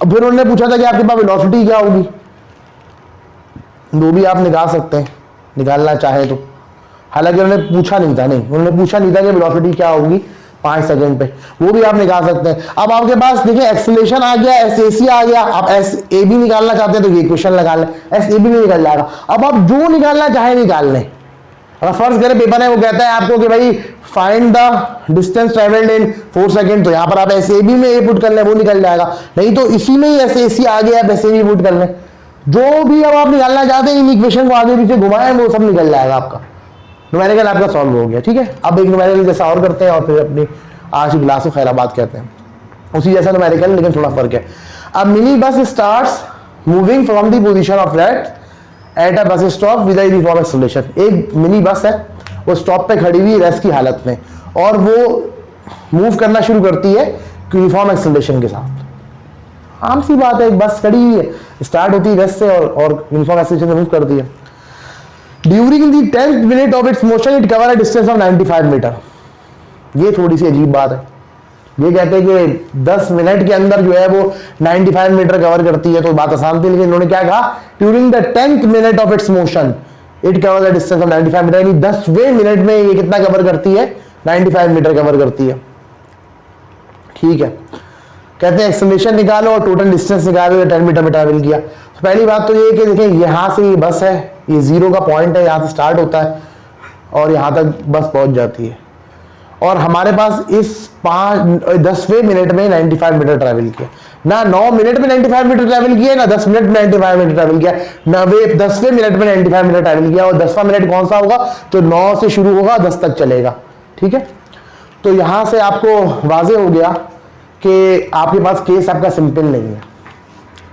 फिर उन्होंने पूछा था कि आपके पास वेलोसिटी क्या होगी, वो भी आप निकाल सकते हैं निकालना चाहे तो। हालांकि उन्होंने पूछा नहीं था, नहीं उन्होंने पूछा नहीं था कि वेलोसिटी क्या होगी 5 सेकंड पे, वो भी आप निकाल सकते हैं। अब आपके पास देखिए एक्सेलरेशन आ गया, एस ए सी आ गया, आप एस ए बी निकालना चाहते हैं तो ये इक्वेशन लगा लें, एस ए बी नहीं निकल जाएगा। अब आप जो निकालना चाहे निकाल लें। अगर फर्ज करें पेपर है वो कहता है आपको कि भाई find the distance travelled in 4 second, तो यहाँ पर आप एस ए बी में ए पुट कर लें, वो निकल जाएगा। नहीं तो इसी में ही एस ए सी आ गया, आप एस ए बी पुट कर लें, जो भी अब आप निकालना चाहते हैं इन इक्वेशन को आगे पीछे घुमाएं वो सब निकल जाएगा आपका, न्यूमेरिकल आपका सॉल्व हो गया। ठीक है, अब एक न्यूमेरिकल जैसा और करते हैं और फिर अपनी आज की क्लास को खैराबाद कहते हैं, उसी जैसा न्यूमेरिकल लेकिन थोड़ा फर्क है। अब mini bus starts moving from the position of rest at a bus stop with uniform acceleration. एक मिनी बस है, वो स्टॉप पे खड़ी हुई रेस्ट की हालत में, और वो मूव करना शुरू करती है यूनिफॉर्म एक्सेलरेशन के साथ। आम सी बात है, एक बस खड़ी हुई है, स्टार्ट होती है रेस्ट से और यूनिफॉर्म एक्सेलरेशन से मूव करती है। During the 10th minute of its motion it cover a distance of 95 metre. ये थोड़ी सी अजीब बात है, ये कहते हैं कि 10 मिनट के अंदर जो है वो 95 मीटर कवर करती है, तो बात आसान थी, लेकिन उन्होंने क्या कहा, during the 10th minute of its motion it cover the distance of 95 metre, यानी 10वें मिनट में ये कितना कवर करती है, 95 मीटर कवर करती है। ठीक है, कहते हैं एक्सेलरेशन निकालो और टोटल डिस्टेंस निकालो, 10 मीटर में ट्रैवल किया। तो पहली बात तो ये कि देखिए यहाँ से ये बस है, ये 0 का पॉइंट है, यहाँ से स्टार्ट होता है और यहाँ तक बस पहुंच जाती है, और हमारे पास इस 10वें मिनट में 95 मीटर ट्रैवल किया। ना 9 मिनट में 95 मीटर ट्रैवल किया, ना 10 मिनट में 95 मीटर ट्रैवल किया, ना वे 10वें मिनट में 95 मीटर ट्रैवल किया। और 10वां मिनट कौन सा होगा, तो 9 से शुरू होगा 10 तक चलेगा। ठीक है, तो यहां से आपको वाजे हो गया कि आपके पास केस आपका सिंपल नहीं है।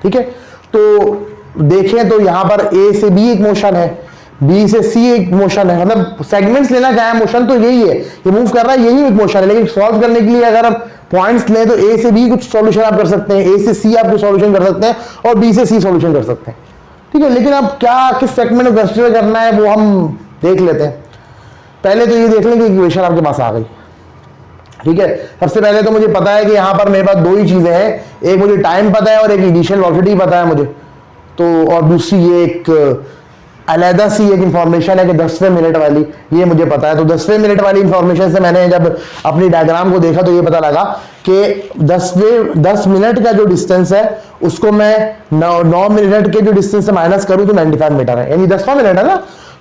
ठीक है, तो देखें तो यहाँ पर ए से बी एक मोशन है, बी से सी एक मोशन है, मतलब सेगमेंट्स लेना चाहे मोशन तो यही है, ये मूव कर रहा है, यही एक मोशन है। लेकिन सॉल्व करने के लिए अगर हम पॉइंट्स लें तो ए से बी कुछ सॉल्यूशन आप कर सकते हैं, ए से सी आप कुछ सॉल्यूशन कर सकते हैं और बी से सी सॉल्यूशन कर सकते हैं, ठीक है। लेकिन अब क्या किस सेगमेंट में कंसीडर करना है वो हम देख लेते हैं। पहले तो ये देख लें कि इक्वेशन आपके पास आ गई, ठीक है। सबसे पहले तो मुझे पता है कि यहाँ पर मेरे पास दो ही चीजें हैं, एक मुझे टाइम पता है और एक इनिशियल वेलोसिटी पता है मुझे, तो और दूसरी ये एक अलहदा सी एक इंफॉर्मेशन है कि 10वें मिनट वाली, ये मुझे पता है। तो 10वें मिनट वाली इंफॉर्मेशन से मैंने जब अपनी डायग्राम को देखा तो ये पता लगा कि 10 मिनट का जो डिस्टेंस है उसको मैं 9 मिनट के जो डिस्टेंस से माइनस करूं तो 95 मीटर है, यानी 10वां मिनट है ना,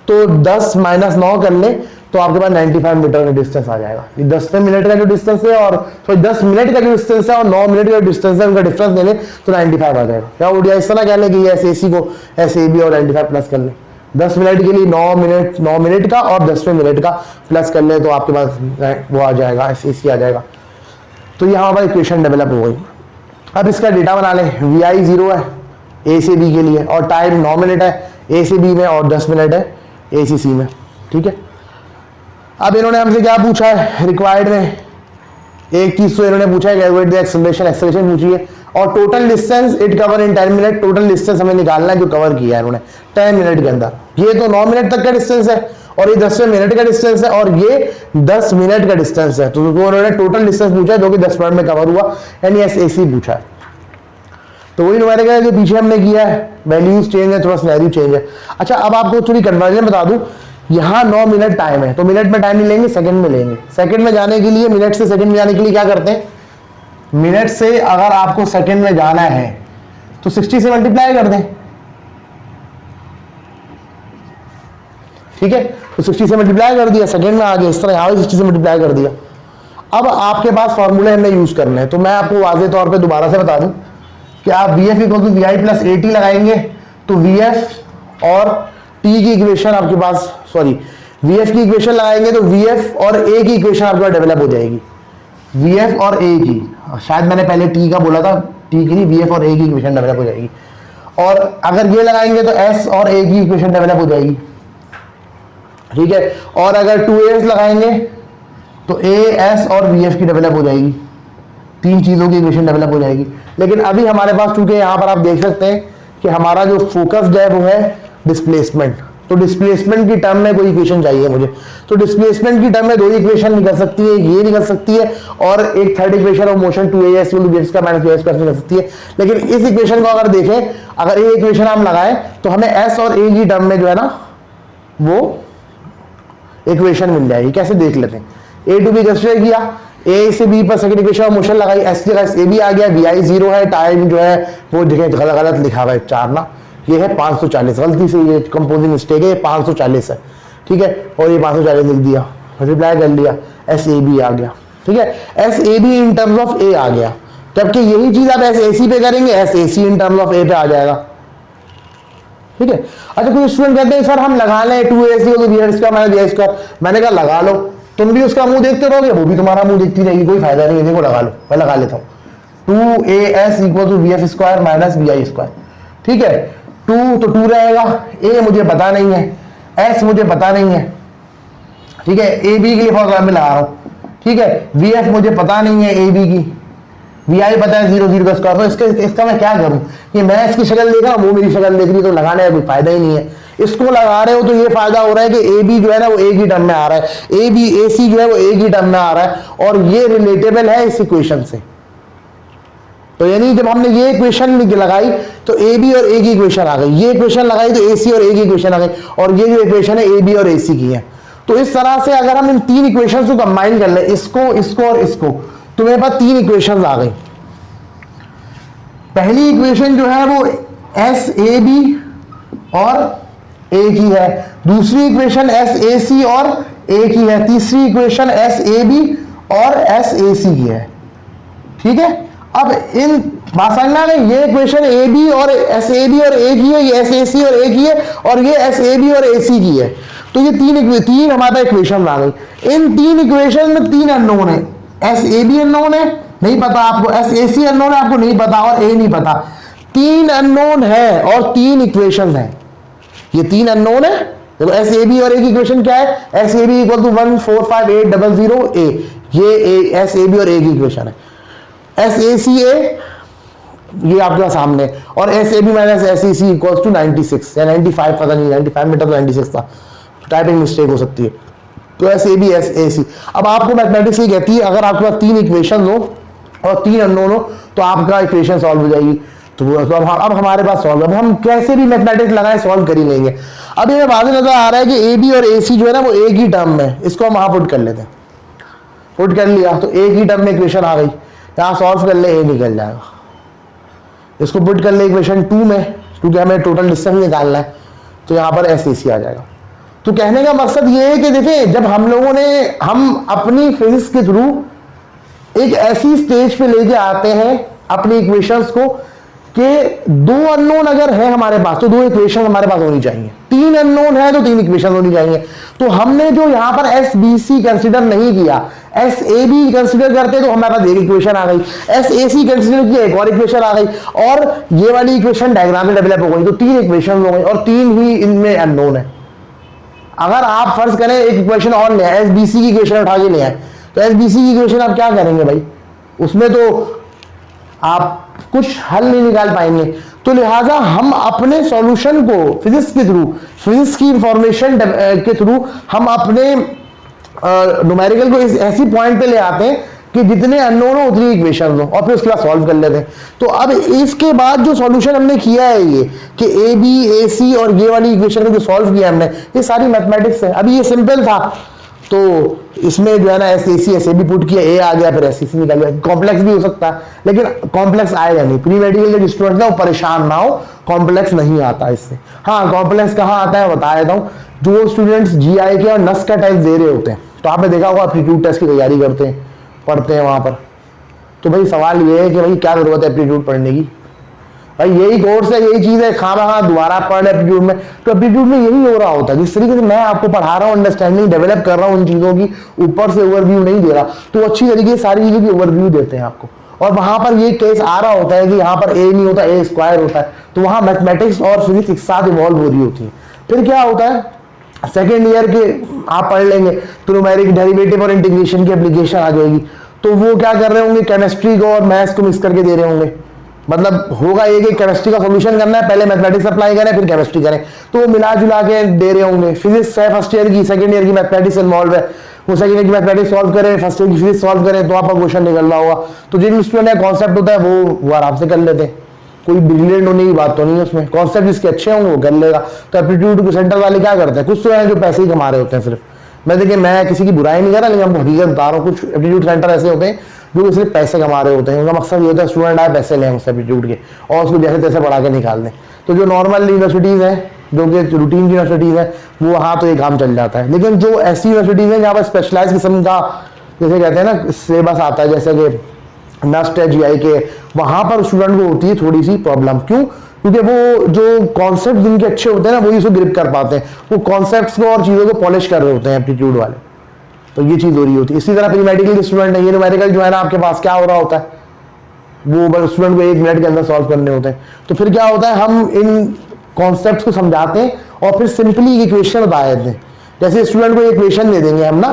तो 10 माइनस 9 कर ले तो आपके पास 95 मीटर का डिस्टेंस आ जाएगा। ये 10वें मिनट का जो डिस्टेंस है और 10 मिनट का जो डिस्टेंस है और 9 मिनट का डिस्टेंस है, उनका डिफरेंस ले ले तो 95 आ जाएगा। क्या हो गया, इस तरह कह ले कि एस ए सी को एस ए बी और 95 प्लस कर ले, 10 मिनट के लिए 9 मिनट का और 10वें मिनट का प्लस कर ले तो आपके पास वो आ जाएगा, एस ए सी आ जाएगा। तो यहाँ पर इक्वेशन डेवलप हो गई। अब इसका डेटा बना लें, वी आई 0 है ए से बी के लिए और टाइम 9 मिनट है ए से बी में और 10 मिनट है ए से सी में, ठीक है। अब इन्होंने हमसे क्या पूछा है रिक्वायर्ड में, एक चीज तो इन्होंने पूछा है कैलकुलेट द एक्सेलरेशन, एक्सेलरेशन पूछी है और total distance it cover in 10 minute, total distance हमें निकालना है जो कवर किया है इन्होंने 10 मिनट के अंदर। ये तो 9 मिनट तक का डिस्टेंस है और ये 10वें मिनट का डिस्टेंस है और ये 10 मिनट का डिस्टेंस है, तो उन्होंने टोटल डिस्टेंस पूछा है जो कि 10 मिनट में कवर हुआ, यानी एस ए सी पूछा है। तो वही न्यूमेरिकल है जो पीछे हमने किया है, वैल्यूज चेंज है, थोड़ा सिनेरियो चेंज है। अच्छा अब आपको थोड़ी कन्वर्जन बता दूं, यहाँ 9 मिनट टाइम है तो मिनट में टाइम नहीं लेंगे, सेकंड में लेंगे। सेकंड में जाने के लिए, मिनट से सेकंड में जाने के लिए क्या करते हैं, मिनट से अगर आपको सेकंड में जाना है तो 60 से मल्टीप्लाई कर दें, ठीक है। तो 60 से मल्टीप्लाई कर दिया, सेकंड में आ गया, इस तरह यहाँ 60 से मल्टीप्लाई कर दिया। अब आपके पास फॉर्मूले हमने यूज करने हैं, तो मैं आपको वाज़ेह तौर पे दोबारा से बता दूं कि आप V F equal to V I plus A T लगाएंगे तो वी एफ और टी की इक्वेशन आपके पास, सॉरी वी एफ की इक्वेशन लगाएंगे तो वी एफ और ए की इक्वेशन आपके पास डेवलप हो जाएगी, वी एफ और ए की, शायद मैंने पहले टी का बोला था, टी की नहीं, वी एफ और ए की इक्वेशन डेवलप हो जाएगी। और अगर ये लगाएंगे तो एस और ए की इक्वेशन डेवलप हो जाएगी, ठीक है। और अगर 2as लगाएंगे तो ए एस और वी एफ की डेवलप हो जाएगी, तीन चीजों की इक्वेशन डेवलप हो जाएगी। लेकिन अभी हमारे पास चूंकि यहाँ पर आप देख सकते हैं कि हमारा जो फोकस है वो है डिस्प्लेसमेंट, तो डिस्प्लेसमेंट की टर्म में कोई इक्वेशन चाहिए मुझे, तो डिस्प्लेसमेंट की टर्म में दो इक्वेशन निकल सकती है, ये निकल सकती है और एक third equation of motion 2as का माइनस b² निकल सकती है। लेकिन इस इक्वेशन को अगर देखें, अगर ये इक्वेशन हम लगाएं तो हमें s और a की टर्म में जो है ना वो इक्वेशन मिल जाएगी। कैसे देख लेते हैं, a to b कंसीडर किया, a से b पर सेकंड इक्वेशन ऑफ मोशन लगाई, s की जगह a भी आ गया, vi 0 है, टाइम जो है वो जगह गलत लिखा हुआ है 4 ना, ये है 540, गलती से ये कंपोजिंग मिस्टेक है, 540 है, ठीक है। और ये 540 लिख दिया, मल्टीप्लाई कर लिया, एस ए बी आ गया, ठीक है। S A B in terms of A आ गया, जबकि यही चीज आप एस ए सी पे करेंगे, S A C in terms of A पे आ जाएगा, ठीक है। अच्छा कुछ स्टूडेंट कहते हैं सर हम लगा लें 2ac को b²-bi², मैंने कहा लगा लो, तुम भी उसका मुंह देखते रहोगे, वो भी तुम्हारा मुंह देखती रहेगी, कोई फायदा नहीं है, देखो लगा लो, मैं लगा लेता हूँ 2as = bf² - bi², ठीक है। 2 तो 2 रहेगा, a मुझे पता नहीं है, s मुझे पता नहीं है, ठीक है, ab के लिए फॉर्मूला में लगा रहा हूं, ठीक है। vf मुझे पता नहीं है ab की, vi पता है 0 0 का स्क्वायर, तो इसका मैं क्या करूं, ये मैं इसकी शक्ल देख रहा हूं, वो मेरी शक्ल देख रही है, तो लगाने का कोई फायदा ही नहीं है। इसको लगा रहे हो तो ये फायदा हो रहा है कि ab जो है ना वो a की टर्म में आ रहा है, ac जो है वो a की टर्म में आ रहा है और ये रिलेटेबल है इस इक्वेशन से। तो यानी जब हमने ये इक्वेशन लगाई तो ए बी और ए की इक्वेशन आ गई, ये इक्वेशन लगाई तो ए सी और ए की इक्वेशन आ गई, और ये जो इक्वेशन है ए बी और ए सी की है। तो इस तरह से अगर हम इन तीन इक्वेशन को कंबाइन कर ले, इसको इसको और इसको, तो मेरे पास तीन इक्वेशन आ गई। पहली इक्वेशन जो है वो एस ए बी और ए की है, दूसरी इक्वेशन एस ए सी और ए की है, तीसरी इक्वेशन एस ए बी और एस ए सी की है, ठीक है। अब इन बात समझना नहीं, ये इक्वेशन ए बी और एस ए बी और ए की है, ये एस ए सी और ए की है, और ये एस ए बी और ए सी की है। तो ये तीन हमारा इक्वेशन आ गई। इन तीन इक्वेशन में तीन अननोन है, एस ए बी अननोन है, नहीं पता आपको, एस ए सी अननोन है, आपको नहीं पता, और ए नहीं पता। तीन अननोन है और तीन इक्वेशन है, ये तीन अननोन है। देखो एस ए बी और ए की इक्वेशन क्या है, S A B equal to 14580 A, ये एस ए बी और ए की इक्वेशन है। एस ए सी ए ये आपके सामने, और S A B minus S A C equal to 96 या 95, पता नहीं 95 में तो 96 था, टाइपिंग मिस्टेक हो सकती है। तो S A B S A C. अब आपको मैथमेटिक्स ये कहती है अगर आपके पास तीन इक्वेशन हो और तीन अननोन हो तो आपका इक्वेशन सॉल्व हो जाएगी। तो अब हमारे पास सॉल्व, अब हम कैसे भी मैथमेटिक्स लगाएं सॉल्व कर ही लेंगे। अब ये बात नजर आ रहा है कि ए बी और ए सी जो है ना वो एक ही टर्म में, इसको हम वहां पुट कर लेते हैं। पुट कर लिया तो एक ही टर्म में इक्वेशन आ गई, यहाँ सॉल्व कर ले ए निकल जाएगा। इसको पुट कर ले इक्वेशन 2 में, क्योंकि हमें टोटल डिस्टेंस निकालना है, तो यहाँ पर एस ए सी आ जाएगा। तो कहने का मकसद ये है कि देखें जब हम लोगों ने हम अपनी फिजिक्स के थ्रू एक ऐसी स्टेज पे लेके आते हैं अपनी इक्वेशंस को कि दो अननोन अगर है हमारे पास तो दो इक्वेशन हमारे पास होनी चाहिए, तीन अननोन है तो तीन इक्वेशन होनी चाहिए। तो हमने जो यहां पर एस बी सी कंसिडर नहीं किया, एस ए बी कंसिडर करते तो हमारे पास एक इक्वेशन आ गई, एस ए सी कंसिडर किया एक और इक्वेशन आ गई, और ये वाली इक्वेशन डायग्राम में डेवलप हो गई, तो तीन इक्वेशन हो गई और तीन ही इनमें अननोन है। अगर आप फर्ज करें एक इक्वेशन और ले आए, एस बी सी की इक्वेशन उठा के ले आए, तो एस बी सी की इक्वेशन आप क्या करेंगे भाई, उसमें तो आप कुछ हल नहीं निकाल पाएंगे। तो लिहाजा हम अपने सॉल्यूशन को फिजिक्स के थ्रू, फिजिक्स की इंफॉर्मेशन के थ्रू हम अपने न्यूमेरिकल को इस ऐसी पॉइंट पे ले आते हैं कि जितने अननोन हो उतनी इक्वेशन हो, और फिर उसके बाद सॉल्व कर लेते हैं। तो अब इसके बाद जो सॉल्यूशन हमने किया है ये कि ए बी ए सी और ये वाली इक्वेशन को जो सॉल्व किया हमने, ये सारी मैथमेटिक्स है। अभी ये सिंपल था तो इसमें जो है ना S A C S A B put किया, ए आ गया, फिर एस सी सी निकल गया। कॉम्प्लेक्स भी हो सकता है लेकिन कॉम्प्लेक्स आएगा नहीं। प्री मेडिकल के स्टूडेंट ना वो परेशान ना हो, कॉम्प्लेक्स नहीं आता इससे। हाँ कॉम्प्लेक्स कहाँ आता है बता देता हूँ, जो स्टूडेंट्स जी आई के और नस का टेस्ट दे रहे होते हैं, तो आपने देखा होगा एप्टीट्यूड टेस्ट की तैयारी करते हैं, पढ़ते हैं वहां पर, तो भाई सवाल ये है कि भाई क्या जरूरत है एप्टीट्यूड पढ़ने की, भाई यही कोर्स है, यही चीज है, खाना दोबारा पढ़ एप्टीट्यूड में। तो एप्टीट्यूड में यही हो रहा होता है, जिस तरीके से मैं आपको पढ़ा रहा हूँ, अंडरस्टैंडिंग डेवलप कर रहा हूँ उन चीजों की, ऊपर से ओवरव्यू नहीं दे रहा, तो अच्छी तरीके से सारी चीजों की ओवरव्यू देते हैं आपको। और वहां पर ये केस आ रहा होता है कि यहाँ पर ए नहीं होता, ए स्क्वायर होता है, तो वहां मैथमेटिक्स और फिजिक्स एक साथ इवॉल्व हो रही होती है। फिर क्या होता है, सेकेंड ईयर के आप पढ़ लेंगे तो न्यूमेरिक डेरिवेटिव और इंटीग्रेशन की एप्लीकेशन आ जाएगी, तो वो क्या कर रहे होंगे, केमिस्ट्री को और मैथ्स को मिक्स करके दे रहे होंगे। मतलब होगा ये कि केमिस्ट्री का सॉल्यूशन करना है, पहले मैथमेटिक्स अप्लाई करें फिर केमिस्ट्री करें, तो वो मिला जुला के दे रहे होंगे। फिजिक्स है फर्स्ट ईयर की, सेकंड ईयर की मैथमेटिक्स इन्वॉल्व है, वो सेकंड ईयर की मैथमेटिक्स सॉल्व करें, फर्स्ट ईयर की फिजिक्स सॉल्व करें, तो आपका क्वेश्चन निकल रहा होगा। तो जिन स्टूडेंट का कॉन्सेप्ट होता है वो आराम से कर लेते हैं, कोई ब्रिलियंट होने की बात तो नहीं है उसमें, कॉन्सेप्ट जिसके अच्छे होंगे वो कर लेगा। तो एप्टीट्यूड सेंटर वाले क्या करते हैं, कुछ तो है जो पैसे ही कमा रहे होते हैं सिर्फ। मैं देखिए मैं किसी की बुराई नहीं कर रहा, लेकिन हमको हकीकत बता रहा हूँ, कुछ एप्टीट्यूड सेंटर ऐसे होते हैं जो सिर्फ पैसे कमा रहे होते हैं। उनका मकसद ये होता है स्टूडेंट आए पैसे लें उससे एप्टीट्यूड के और उसको जैसे तैसे पढ़ा के निकाल दें। तो जो नॉर्मल यूनिवर्सिटीज़ हैं, जो कि रूटीन की यूनिवर्सिटीज़ हैं, वो वहाँ तो ये काम चल जाता है। लेकिन जो ऐसी यूनिवर्सिटीज़ हैं जहाँ पर स्पेशलाइज किस्म का जैसे कहते हैं ना सिलेबस आता है, जैसे कि नस्ट है, GI के, वहाँ पर स्टूडेंट को होती है थोड़ी सी प्रॉब्लम। क्यों? क्योंकि वो जो कॉन्सेप्ट जिनके अच्छे होते हैं ना वही उसको ग्रिप कर पाते हैं, वो कॉन्सेप्ट्स को और चीज़ों को पॉलिश कर रहे होते हैं एप्टीट्यूड वाले। तो ये चीज़ हो रही होती है। इसी तरह प्री मेडिकल स्टूडेंट है, ये न्यूमेरिकल जो है ना आपके पास क्या हो रहा होता है, वो स्टूडेंट को 1 मिनट के अंदर सॉल्व करने होते हैं। तो फिर क्या होता है, हम इन कॉन्सेप्ट्स को समझाते हैं और फिर सिंपली इक्वेशन बता देते हैं। जैसे स्टूडेंट को इक्वेशन दे देंगे हम ना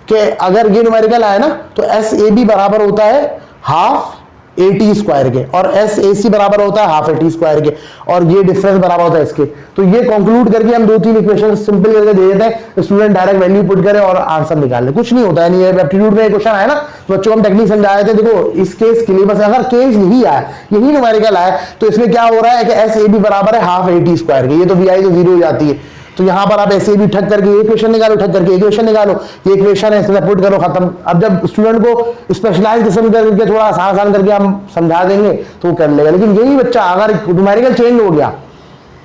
कि अगर ये न्यूमेरिकल आए ना तो SAB बराबर होता है हाफ AT स्क्वायर के, और SAC बराबर होता है हाफ AT स्क्वायर के, और ये डिफरेंस बराबर होता है इसके। तो ये कंक्लूड करके हम 2-3 इक्वेशन सिंपल करके दे देते हैं, स्टूडेंट डायरेक्ट वैल्यू पुट करे और आंसर निकाल ले। कुछ नहीं होता है। नहीं एप्टीट्यूड में क्वेश्चन आया ना तो बच्चों को हम टेक्निक समझाए थे, देखो इस केस के लिए बस अगर केस यही आया, यही न्यूमेरिकल आया, तो इसमें क्या हो रहा है कि SAB बराबर है हाफ AT स्क्वायर के, ये तो VI तो 0 हो जाती है। तो यहाँ पर आप SAB ठक करके इक्वेशन निकालो, ठक करके इक्वेशन निकालो, ये इक्वेशन है इसमें पुट करो, खत्म। अब जब स्टूडेंट को स्पेशलाइज किस्म करके थोड़ा आसान करके हम समझा देंगे तो वो कर लेगा। लेकिन यही बच्चा अगर न्यूमेरिकल चेंज हो गया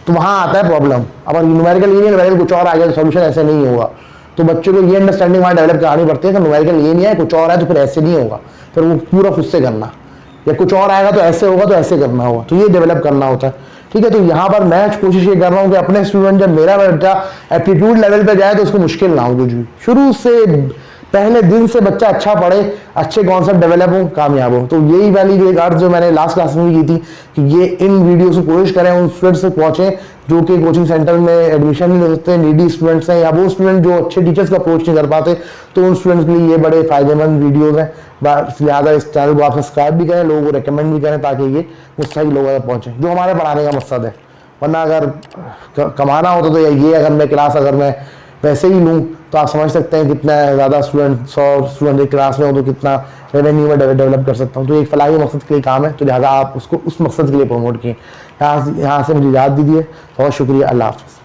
तो वहां आता है प्रॉब्लम। अब न्यूमेरिकल ये नहीं, कुछ और आ गया तो सोल्यूशन ऐसे नहीं होगा। तो बच्चों को ये अंडरस्टैंडिंग वहां डेवलप करानी पड़ती है कि न्यूमेरिकल ये नहीं है, कुछ और है तो फिर ऐसे नहीं होगा, फिर वो पूरा खुद से करना, या कुछ और आएगा तो ऐसे होगा तो ऐसे करना होगा। तो ये डेवलप करना होता है, ठीक है। तो यहाँ पर मैं कोशिश ये कर रहा हूँ कि अपने स्टूडेंट, जब मेरा बच्चा एप्टीट्यूड लेवल पे जाए तो उसको मुश्किल ना हो कुछ भी, शुरू से पहले दिन से बच्चा अच्छा पढ़े, अच्छे कॉन्सेप्ट डेवलप हो, कामयाब हो। तो यही वाली एक अर्थ जो मैंने लास्ट क्लास में भी की थी कि ये इन वीडियो से कोशिश करें उन स्टूडेंट्स तक पहुंचे जो कि कोचिंग सेंटर में एडमिशन नहीं ले सकते, नीडी स्टूडेंट्स हैं, या वो स्टूडेंट जो अच्छे टीचर्स का अप्रोच नहीं कर पाते, तो उन स्टूडेंट्स के लिए ये बड़े फायदेमंद वीडियोस हैं। लिहाजा इस चैनल को आप सब्सक्राइब भी करें, लोगों को रिकमेंड भी करें ताकि ये मुस्तहिक लोगों तक पहुंचे जो हमारे पढ़ाने का मकसद है। वरना अगर कमाना होता तो ये अगर मैं क्लास अगर मैं वैसे ही लूँ तो आप समझ सकते हैं कितना ज़्यादा स्टूडेंट 100 स्टूडेंट एक क्लास में हो तो कितना रेवेन्यू में डेवलप कर सकता हूँ। तो एक फलाही मकसद के लिए काम है, तो लिहाजा आप उसको उस मकसद के लिए प्रमोट किए। यहाँ से मुझे याद दीजिए। बहुत शुक्रिया। अल्लाह हाफ़िज़।